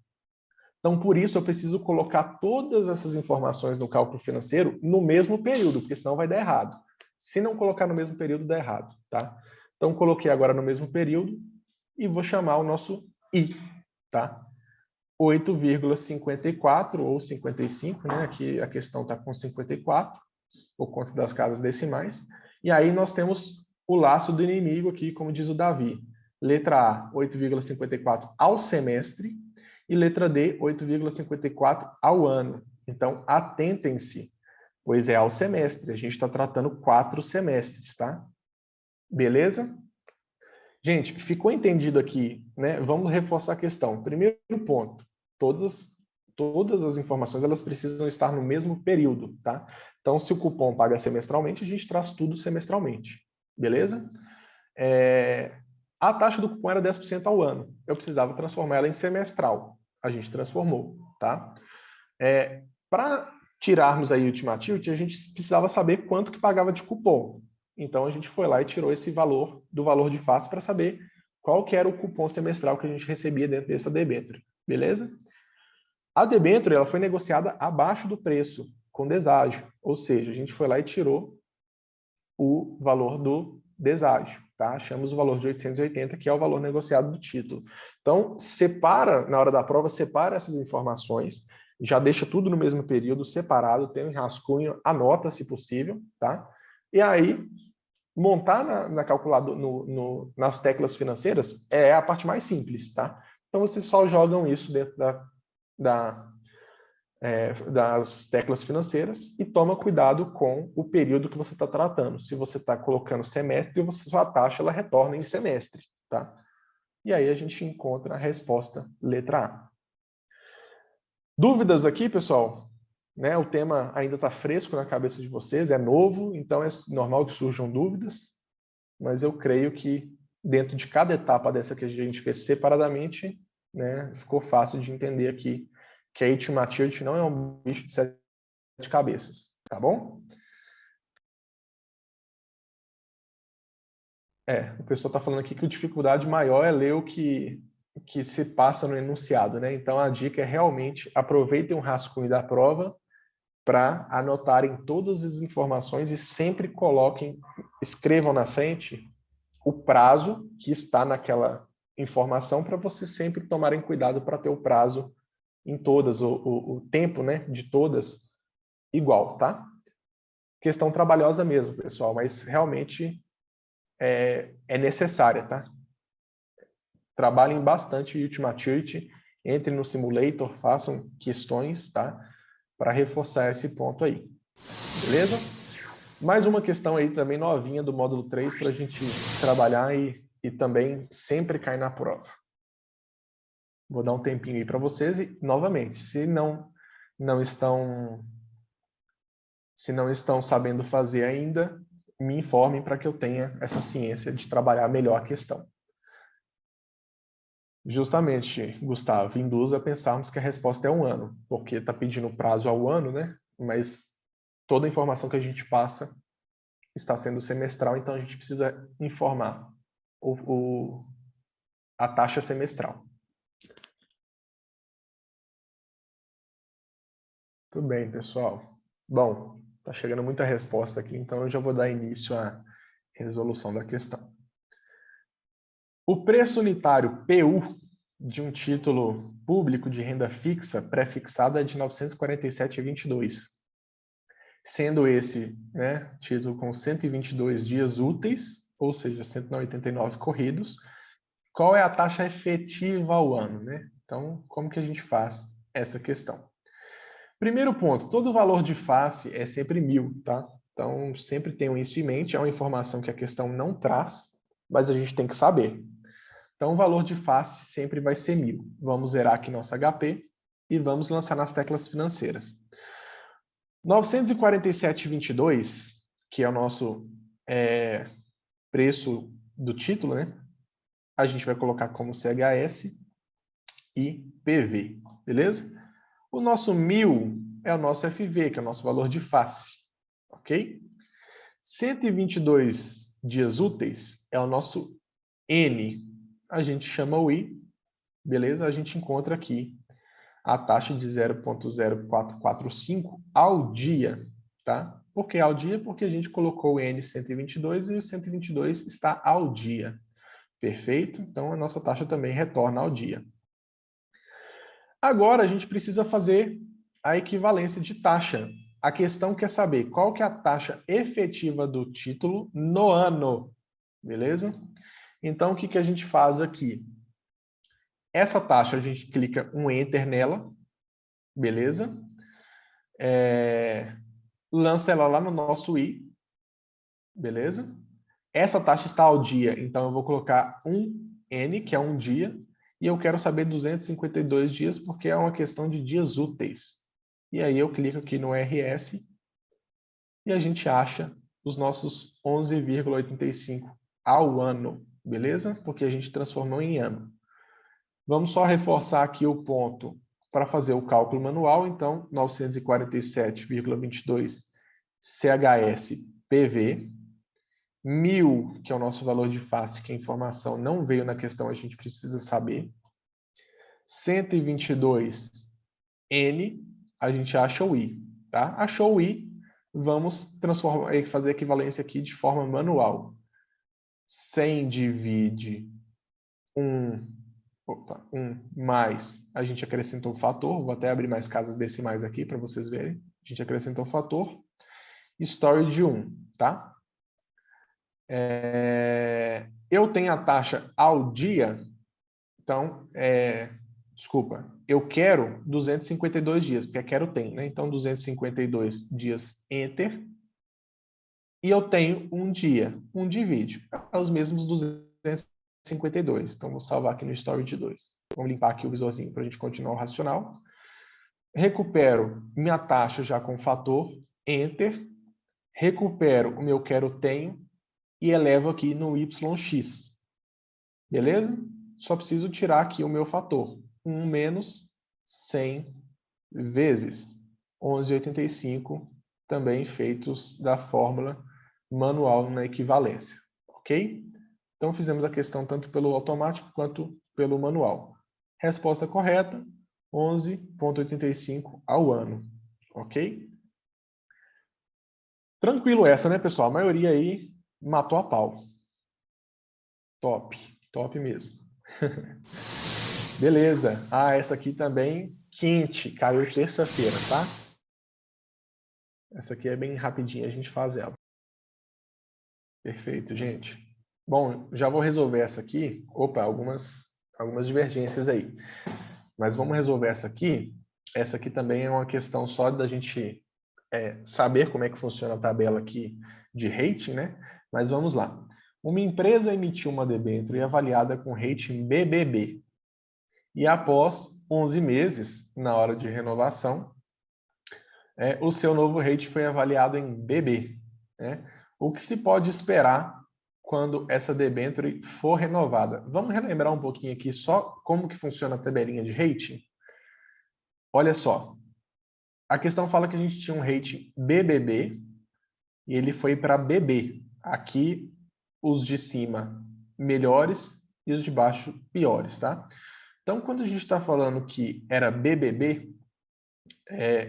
Então, por isso, eu preciso colocar todas essas informações no cálculo financeiro no mesmo período, porque senão vai dar errado. Se não colocar no mesmo período, dá errado, tá? Então, coloquei agora no mesmo período e vou chamar o nosso I, tá? 8,54 ou 55, né? Aqui a questão está com 54, por conta das casas decimais. E aí nós temos o laço do inimigo aqui, como diz o Davi. Letra A, 8,54 ao semestre, e letra D, 8,54 ao ano. Então, atentem-se, pois é ao semestre. A gente está tratando 4 semestres, tá? Beleza? Gente, ficou entendido aqui, né? Vamos reforçar a questão. Primeiro ponto, todas as informações elas precisam estar no mesmo período, tá? Então, se o cupom paga semestralmente, a gente traz tudo semestralmente, beleza? A taxa do cupom era 10% ao ano. Eu precisava transformar ela em semestral. A gente transformou, tá? Para tirarmos aí o ultimativity, a gente precisava saber quanto que pagava de cupom. Então, a gente foi lá e tirou esse valor do valor de face para saber qual que era o cupom semestral que a gente recebia dentro dessa debênture, beleza? A debênture ela foi negociada abaixo do preço, com deságio. Ou seja, a gente foi lá e tirou o valor do deságio, tá? Achamos o valor de 880, que é o valor negociado do título. Então, separa, na hora da prova, separa essas informações, já deixa tudo no mesmo período, separado, tem um rascunho, anota se possível, tá? E aí, montar na calculadora, nas teclas financeiras, é a parte mais simples, tá? Então, vocês só jogam isso dentro das teclas financeiras e toma cuidado com o período que você está tratando. Se você está colocando semestre, sua taxa ela retorna em semestre, tá? E aí a gente encontra a resposta letra A. Dúvidas aqui, pessoal? Né? O tema ainda está fresco na cabeça de vocês, é novo, então é normal que surjam dúvidas, mas eu creio que dentro de cada etapa dessa que a gente fez separadamente, né, ficou fácil de entender aqui que a It não é um bicho de 7 cabeças, tá bom? O pessoal está falando aqui que a dificuldade maior é ler o que se passa no enunciado, né? Então a dica é realmente aproveitem o rascunho da prova para anotarem todas as informações e sempre escrevam na frente o prazo que está naquela informação para vocês sempre tomarem cuidado para ter o prazo em todas, o tempo, né, de todas igual, tá? Questão trabalhosa mesmo, pessoal, mas realmente é necessária, tá? Trabalhem bastante Ultimaturity, entrem no Simulator, façam questões, tá? Para reforçar esse ponto aí. Beleza? Mais uma questão aí também novinha do módulo 3 para a gente trabalhar e também sempre cair na prova. Vou dar um tempinho aí para vocês e, novamente, se não estão sabendo fazer ainda, me informem para que eu tenha essa ciência de trabalhar melhor a questão. Justamente, Gustavo, induz a pensarmos que a resposta é 1 ano, porque está pedindo prazo ao ano, né? Mas toda a informação que a gente passa está sendo semestral, então a gente precisa informar a taxa semestral. Tudo bem, pessoal. Bom, está chegando muita resposta aqui, então eu já vou dar início à resolução da questão. O preço unitário PU de um título público de renda fixa pré-fixado é de R$ 947,22, sendo esse, né, título com 122 dias úteis ou seja, 189 corridos. Qual é a taxa efetiva ao ano, né? Então, como que a gente faz essa questão? Primeiro ponto, todo valor de face é sempre 1.000, tá? Então, sempre tenham isso em mente, é uma informação que a questão não traz, mas a gente tem que saber. Então, o valor de face sempre vai ser 1.000. Vamos zerar aqui nosso HP e vamos lançar nas teclas financeiras. 947,22, que é o nosso preço do título, né? A gente vai colocar como CHS e PV, beleza? O nosso 1.000 é o nosso FV, que é o nosso valor de face, ok? 122 dias úteis é o nosso N, a gente chama o I, beleza? A gente encontra aqui a taxa de 0,0445 ao dia, tá? Por que ao dia? Porque a gente colocou o N 122 e o 122 está ao dia. Perfeito? Então, a nossa taxa também retorna ao dia. Agora, a gente precisa fazer a equivalência de taxa. A questão quer saber qual que é a taxa efetiva do título no ano, beleza? Então, o que que a gente faz aqui? Essa taxa, a gente clica um Enter nela, beleza? Lança ela lá no nosso I, beleza? Essa taxa está ao dia, então eu vou colocar um N, que é um dia, e eu quero saber 252 dias, porque é uma questão de dias úteis. E aí eu clico aqui no RS e a gente acha os nossos 11,85 ao ano, beleza? Porque a gente transformou em ano. Vamos só reforçar aqui o ponto para fazer o cálculo manual. Então, 947,22 CHS PV, 1.000, que é o nosso valor de face, que a informação não veio na questão, a gente precisa saber. 122 N, a gente acha o I, tá? Achou o I, vamos transformar, fazer a equivalência aqui de forma manual. 100 divide 1 mais, a gente acrescentou um fator, vou até abrir mais casas decimais aqui para vocês verem. A gente acrescentou um fator, story de 1, tá? Eu tenho a taxa ao dia, então, desculpa, eu quero 252 dias, porque quero tem, né? Então, 252 dias, enter, e eu tenho um dia, um divide, é os mesmos 252. Então, vou salvar aqui no story de 2. Vamos limpar aqui o visorzinho para a gente continuar o racional. Recupero minha taxa já com fator, enter, recupero o meu quero tenho e elevo aqui no YX. Beleza? Só preciso tirar aqui o meu fator. 1 menos 100 vezes 11,85, também feitos da fórmula manual na equivalência. Ok? Então, fizemos a questão tanto pelo automático quanto pelo manual. Resposta correta, 11,85 ao ano. Ok? Tranquilo essa, né, pessoal? A maioria aí matou a pau. Top. Top mesmo. Beleza. Ah, essa aqui também quente. Caiu terça-feira, tá? Essa aqui é bem rapidinha, a gente faz ela. Perfeito, gente. Bom, já vou resolver essa aqui. Opa, algumas divergências aí. Mas vamos resolver essa aqui. Essa aqui também é uma questão só da gente saber como é que funciona a tabela aqui de rating, né? Mas vamos lá. Uma empresa emitiu uma debênture avaliada com rating BBB. E após 11 meses, na hora de renovação, o seu novo rating foi avaliado em BB. Né? O que se pode esperar quando essa debênture for renovada? Vamos relembrar um pouquinho aqui só como que funciona a tabelinha de rating? Olha só, a questão fala que a gente tinha um rating BBB e ele foi para BB. Aqui, os de cima melhores e os de baixo piores, tá? Então, quando a gente está falando que era BBB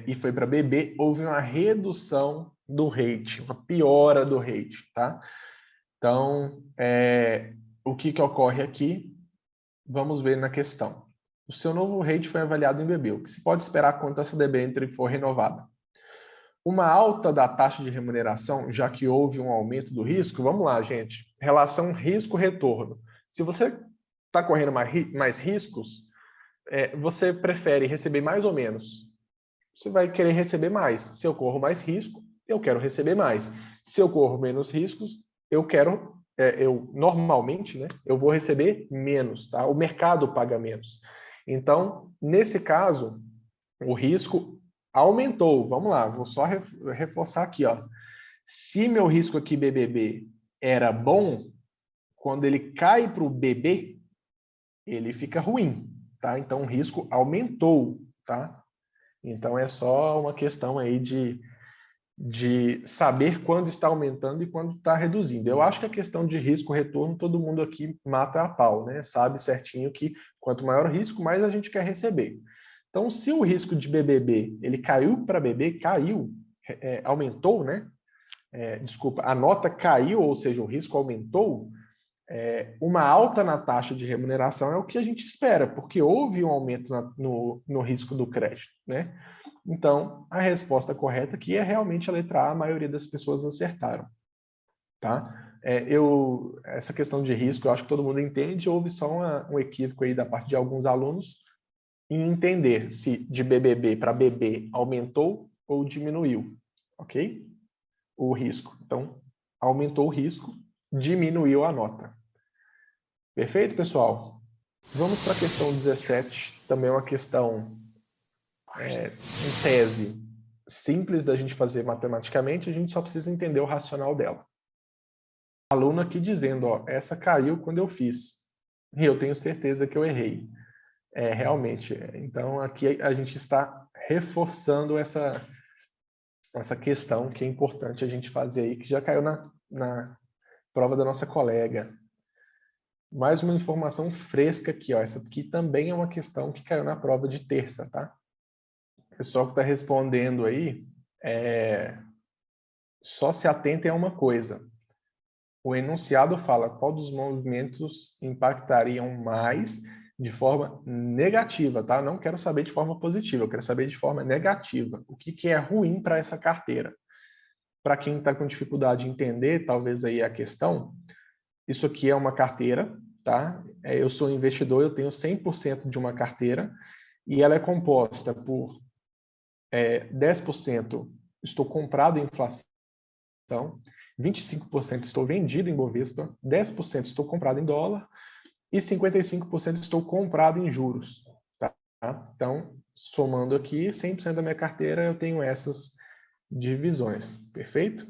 e foi para BB, houve uma redução do rating, uma piora do rating, tá? Então, o que ocorre aqui? Vamos ver na questão. O seu novo rating foi avaliado em BB. O que se pode esperar quando essa debênture for renovada? uma alta da taxa de remuneração, já que houve um aumento do risco, vamos lá, gente. Relação risco-retorno. Se você está correndo mais riscos, você prefere receber mais ou menos? Você vai querer receber mais. Se eu corro mais risco, eu quero receber mais. Se eu corro menos riscos, eu normalmente, né, eu vou receber menos, tá? O mercado paga menos. Então, nesse caso, o risco aumentou. Vamos lá, vou só reforçar aqui, ó. Se meu risco aqui BBB era bom, quando ele cai para o BB, ele fica ruim, tá? Então o risco aumentou, tá? Então é só uma questão aí de saber quando está aumentando e quando está reduzindo. Eu acho que a questão de risco-retorno, todo mundo aqui mata a pau, né? Sabe certinho que quanto maior o risco, mais a gente quer receber. Então, se o risco de BBB ele caiu para BB, aumentou, né? Desculpa, a nota caiu, ou seja, o risco aumentou, uma alta na taxa de remuneração é o que a gente espera, porque houve um aumento no risco do crédito, né? Então, a resposta correta aqui é realmente a letra A, a maioria das pessoas acertaram, tá? Essa questão de risco, eu acho que todo mundo entende, houve só um equívoco aí da parte de alguns alunos em entender se de BBB para BB aumentou ou diminuiu, ok? O risco. Então, aumentou o risco, diminuiu a nota. Perfeito, pessoal? Vamos para a questão 17, também uma questão, em tese, simples da gente fazer matematicamente, a gente só precisa entender o racional dela. Aluno aqui dizendo, ó, essa caiu quando eu fiz, e eu tenho certeza que eu errei. Realmente. Então, aqui a gente está reforçando essa questão que é importante a gente fazer aí, que já caiu na prova da nossa colega. Mais uma informação fresca aqui, ó. Essa aqui também é uma questão que caiu na prova de terça, tá? O pessoal que está respondendo aí, só se atentem a uma coisa. O enunciado fala qual dos movimentos impactariam mais de forma negativa, tá? Não quero saber de forma positiva, eu quero saber de forma negativa. O que é ruim para essa carteira? Para quem está com dificuldade de entender, talvez aí a questão, isso aqui é uma carteira, tá? Eu sou investidor, eu tenho 100% de uma carteira e ela é composta por 10% estou comprado em inflação, 25% estou vendido em Bovespa, 10% estou comprado em dólar e 55% estou comprado em juros. Tá? Então, somando aqui, 100% da minha carteira eu tenho essas divisões. Perfeito?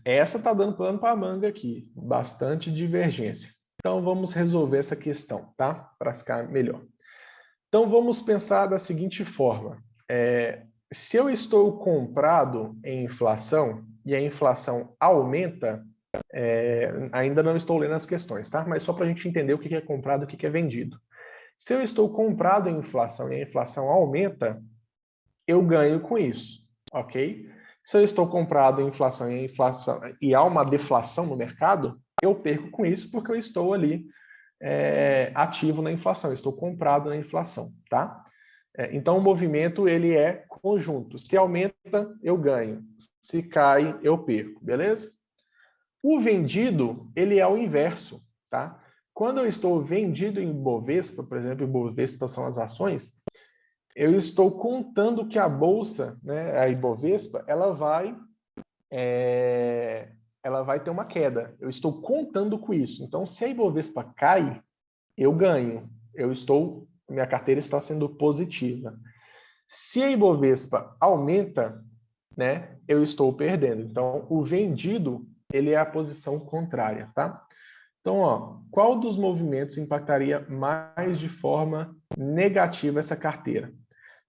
Essa está dando plano para a manga aqui, bastante divergência. Então, vamos resolver essa questão, tá? Para ficar melhor. Então, vamos pensar da seguinte forma. Se eu estou comprado em inflação e a inflação aumenta, ainda não estou lendo as questões, tá? Mas só para a gente entender o que é comprado e o que é vendido. Se eu estou comprado em inflação e a inflação aumenta, eu ganho com isso, ok? Se eu estou comprado em inflação e há uma deflação no mercado, eu perco com isso porque eu estou ali ativo na inflação, estou comprado na inflação, tá? Então o movimento ele é conjunto. Se aumenta, eu ganho. Se cai, eu perco, beleza? O vendido, ele é o inverso, tá? Quando eu estou vendido em Bovespa, por exemplo, Bovespa são as ações, eu estou contando que a bolsa, né, a Ibovespa, ela vai ter uma queda. Eu estou contando com isso. Então, se a Ibovespa cai, eu ganho. Minha carteira está sendo positiva. Se a Ibovespa aumenta, né, eu estou perdendo. Então, o vendido, ele é a posição contrária, tá? Então, ó, qual dos movimentos impactaria mais de forma negativa essa carteira?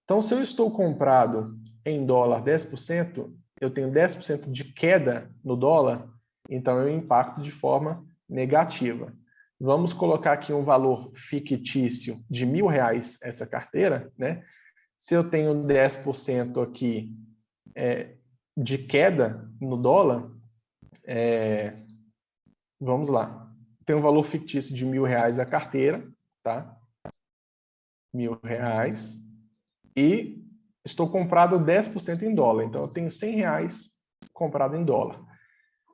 Então, se eu estou comprado em dólar 10%, eu tenho 10% de queda no dólar, então eu impacto de forma negativa. Vamos colocar aqui um valor fictício de R$ 1.000 essa carteira, né? Se eu tenho 10% aqui de queda no dólar, vamos lá. Tem um valor fictício de R$ 1.000 a carteira, tá? R$ 1.000. E estou comprado 10% em dólar. Então, eu tenho R$100 comprado em dólar.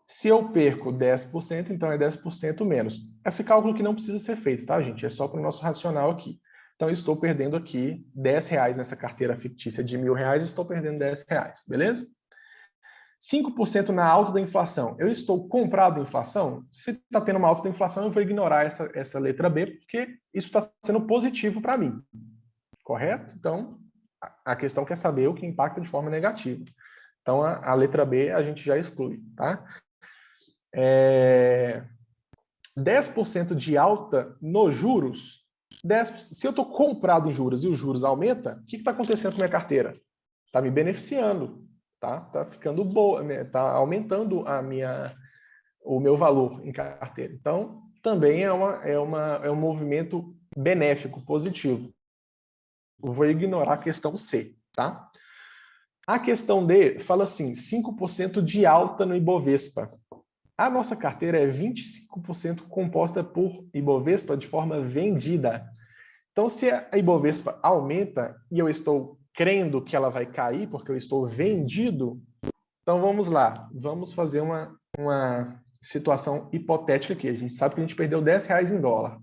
Se eu perco 10%, então é 10% menos. Esse cálculo que não precisa ser feito, tá, gente? É só para o nosso racional aqui. Então, eu estou perdendo aqui R$10 nessa carteira fictícia de R$1.000, estou perdendo R$10, beleza? 5% na alta da inflação. Eu estou comprado em inflação? Se está tendo uma alta da inflação, eu vou ignorar essa letra B, porque isso está sendo positivo para mim. Correto? Então, a questão quer saber o que impacta de forma negativa. Então, a letra B a gente já exclui, tá? 10% de alta nos juros. Se eu estou comprado em juros e os juros aumentam, o que está acontecendo com a minha carteira? Está me beneficiando, tá? Está ficando boa, está aumentando o meu valor em carteira. Então, também é um movimento benéfico, positivo. Eu vou ignorar a questão C, tá? A questão D fala assim, 5% de alta no Ibovespa. A nossa carteira é 25% composta por Ibovespa de forma vendida. Então, se a Ibovespa aumenta e eu estou crendo que ela vai cair porque eu estou vendido, então vamos lá, vamos fazer uma situação hipotética aqui. A gente sabe que a gente perdeu R$10 em dólar.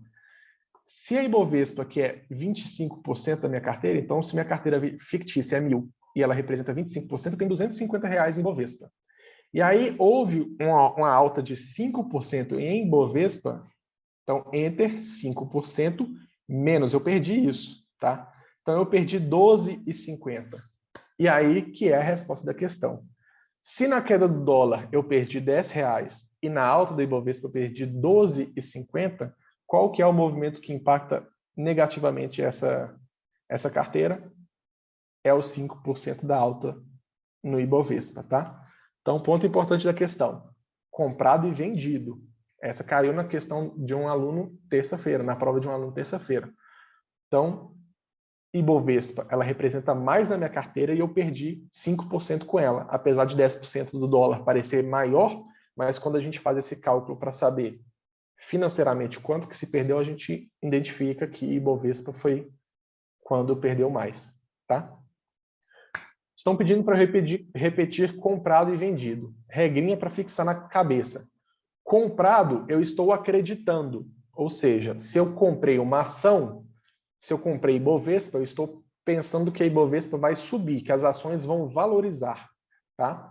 Se a Ibovespa, que é 25% da minha carteira, então se minha carteira fictícia é 1.000 e ela representa 25%, eu tenho R$250 em Ibovespa. E aí houve uma alta de 5% em Ibovespa, então enter 5% menos, eu perdi isso, tá? Então eu perdi 12,50. E aí que é a resposta da questão. Se na queda do dólar eu perdi R$10 e na alta do Ibovespa eu perdi 12,50, qual que é o movimento que impacta negativamente essa carteira? É os 5% da alta no Ibovespa, tá? Então, ponto importante da questão. Comprado e vendido. Essa caiu na questão de um aluno terça-feira, na prova de um aluno terça-feira. Então, Ibovespa, ela representa mais na minha carteira e eu perdi 5% com ela, apesar de 10% do dólar parecer maior, mas quando a gente faz esse cálculo para saber financeiramente quanto que se perdeu, a gente identifica que Ibovespa foi quando perdeu mais, tá? Estão pedindo para repetir comprado e vendido. Regrinha para fixar na cabeça. Comprado, eu estou acreditando. Ou seja, se eu comprei uma ação, se eu comprei Ibovespa, eu estou pensando que a Ibovespa vai subir, que as ações vão valorizar. Tá?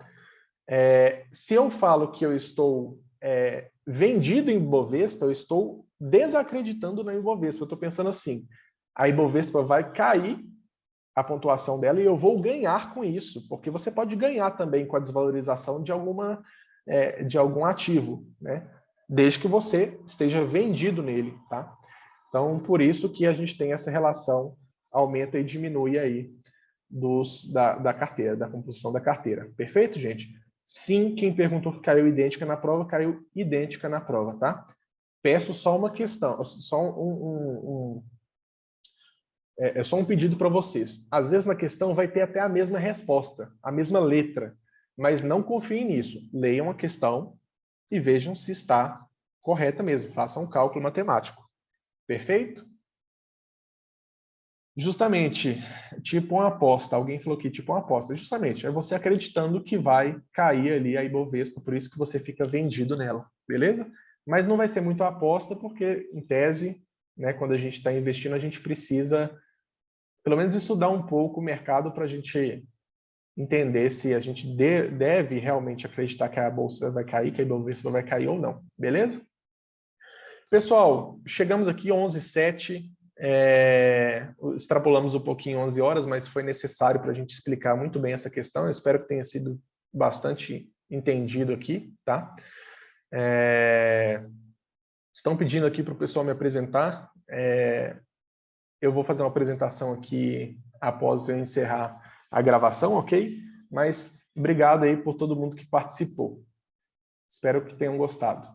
Se eu falo que eu estou vendido em Ibovespa, eu estou desacreditando na Ibovespa. Eu estou pensando assim, a Ibovespa vai cair a pontuação dela e eu vou ganhar com isso, porque você pode ganhar também com a desvalorização de algum ativo, né? Desde que você esteja vendido nele, tá? Então, por isso que a gente tem essa relação, aumenta e diminui aí da carteira, da composição da carteira. Perfeito, gente? Sim, quem perguntou que caiu idêntica na prova, caiu idêntica na prova, tá? Peço só uma questão, só é só um pedido para vocês. Às vezes na questão vai ter até a mesma resposta, a mesma letra, mas não confiem nisso. Leiam a questão e vejam se está correta mesmo. Façam um cálculo matemático. Perfeito? Justamente, tipo uma aposta. Alguém falou aqui, tipo uma aposta. Justamente, é você acreditando que vai cair ali a Ibovespa, por isso que você fica vendido nela. Beleza? Mas não vai ser muito aposta, porque, em tese, né, quando a gente está investindo, a gente precisa pelo menos estudar um pouco o mercado para a gente entender se a gente deve realmente acreditar que a bolsa vai cair, que a Ibovespa vai cair ou não. Beleza? Pessoal, chegamos aqui 11h07. Extrapolamos um pouquinho 11 horas, mas foi necessário para a gente explicar muito bem essa questão. Eu espero que tenha sido bastante entendido aqui, tá? Estão pedindo aqui para o pessoal me apresentar. Eu vou fazer uma apresentação aqui após eu encerrar a gravação, ok? Mas obrigado aí por todo mundo que participou. Espero que tenham gostado.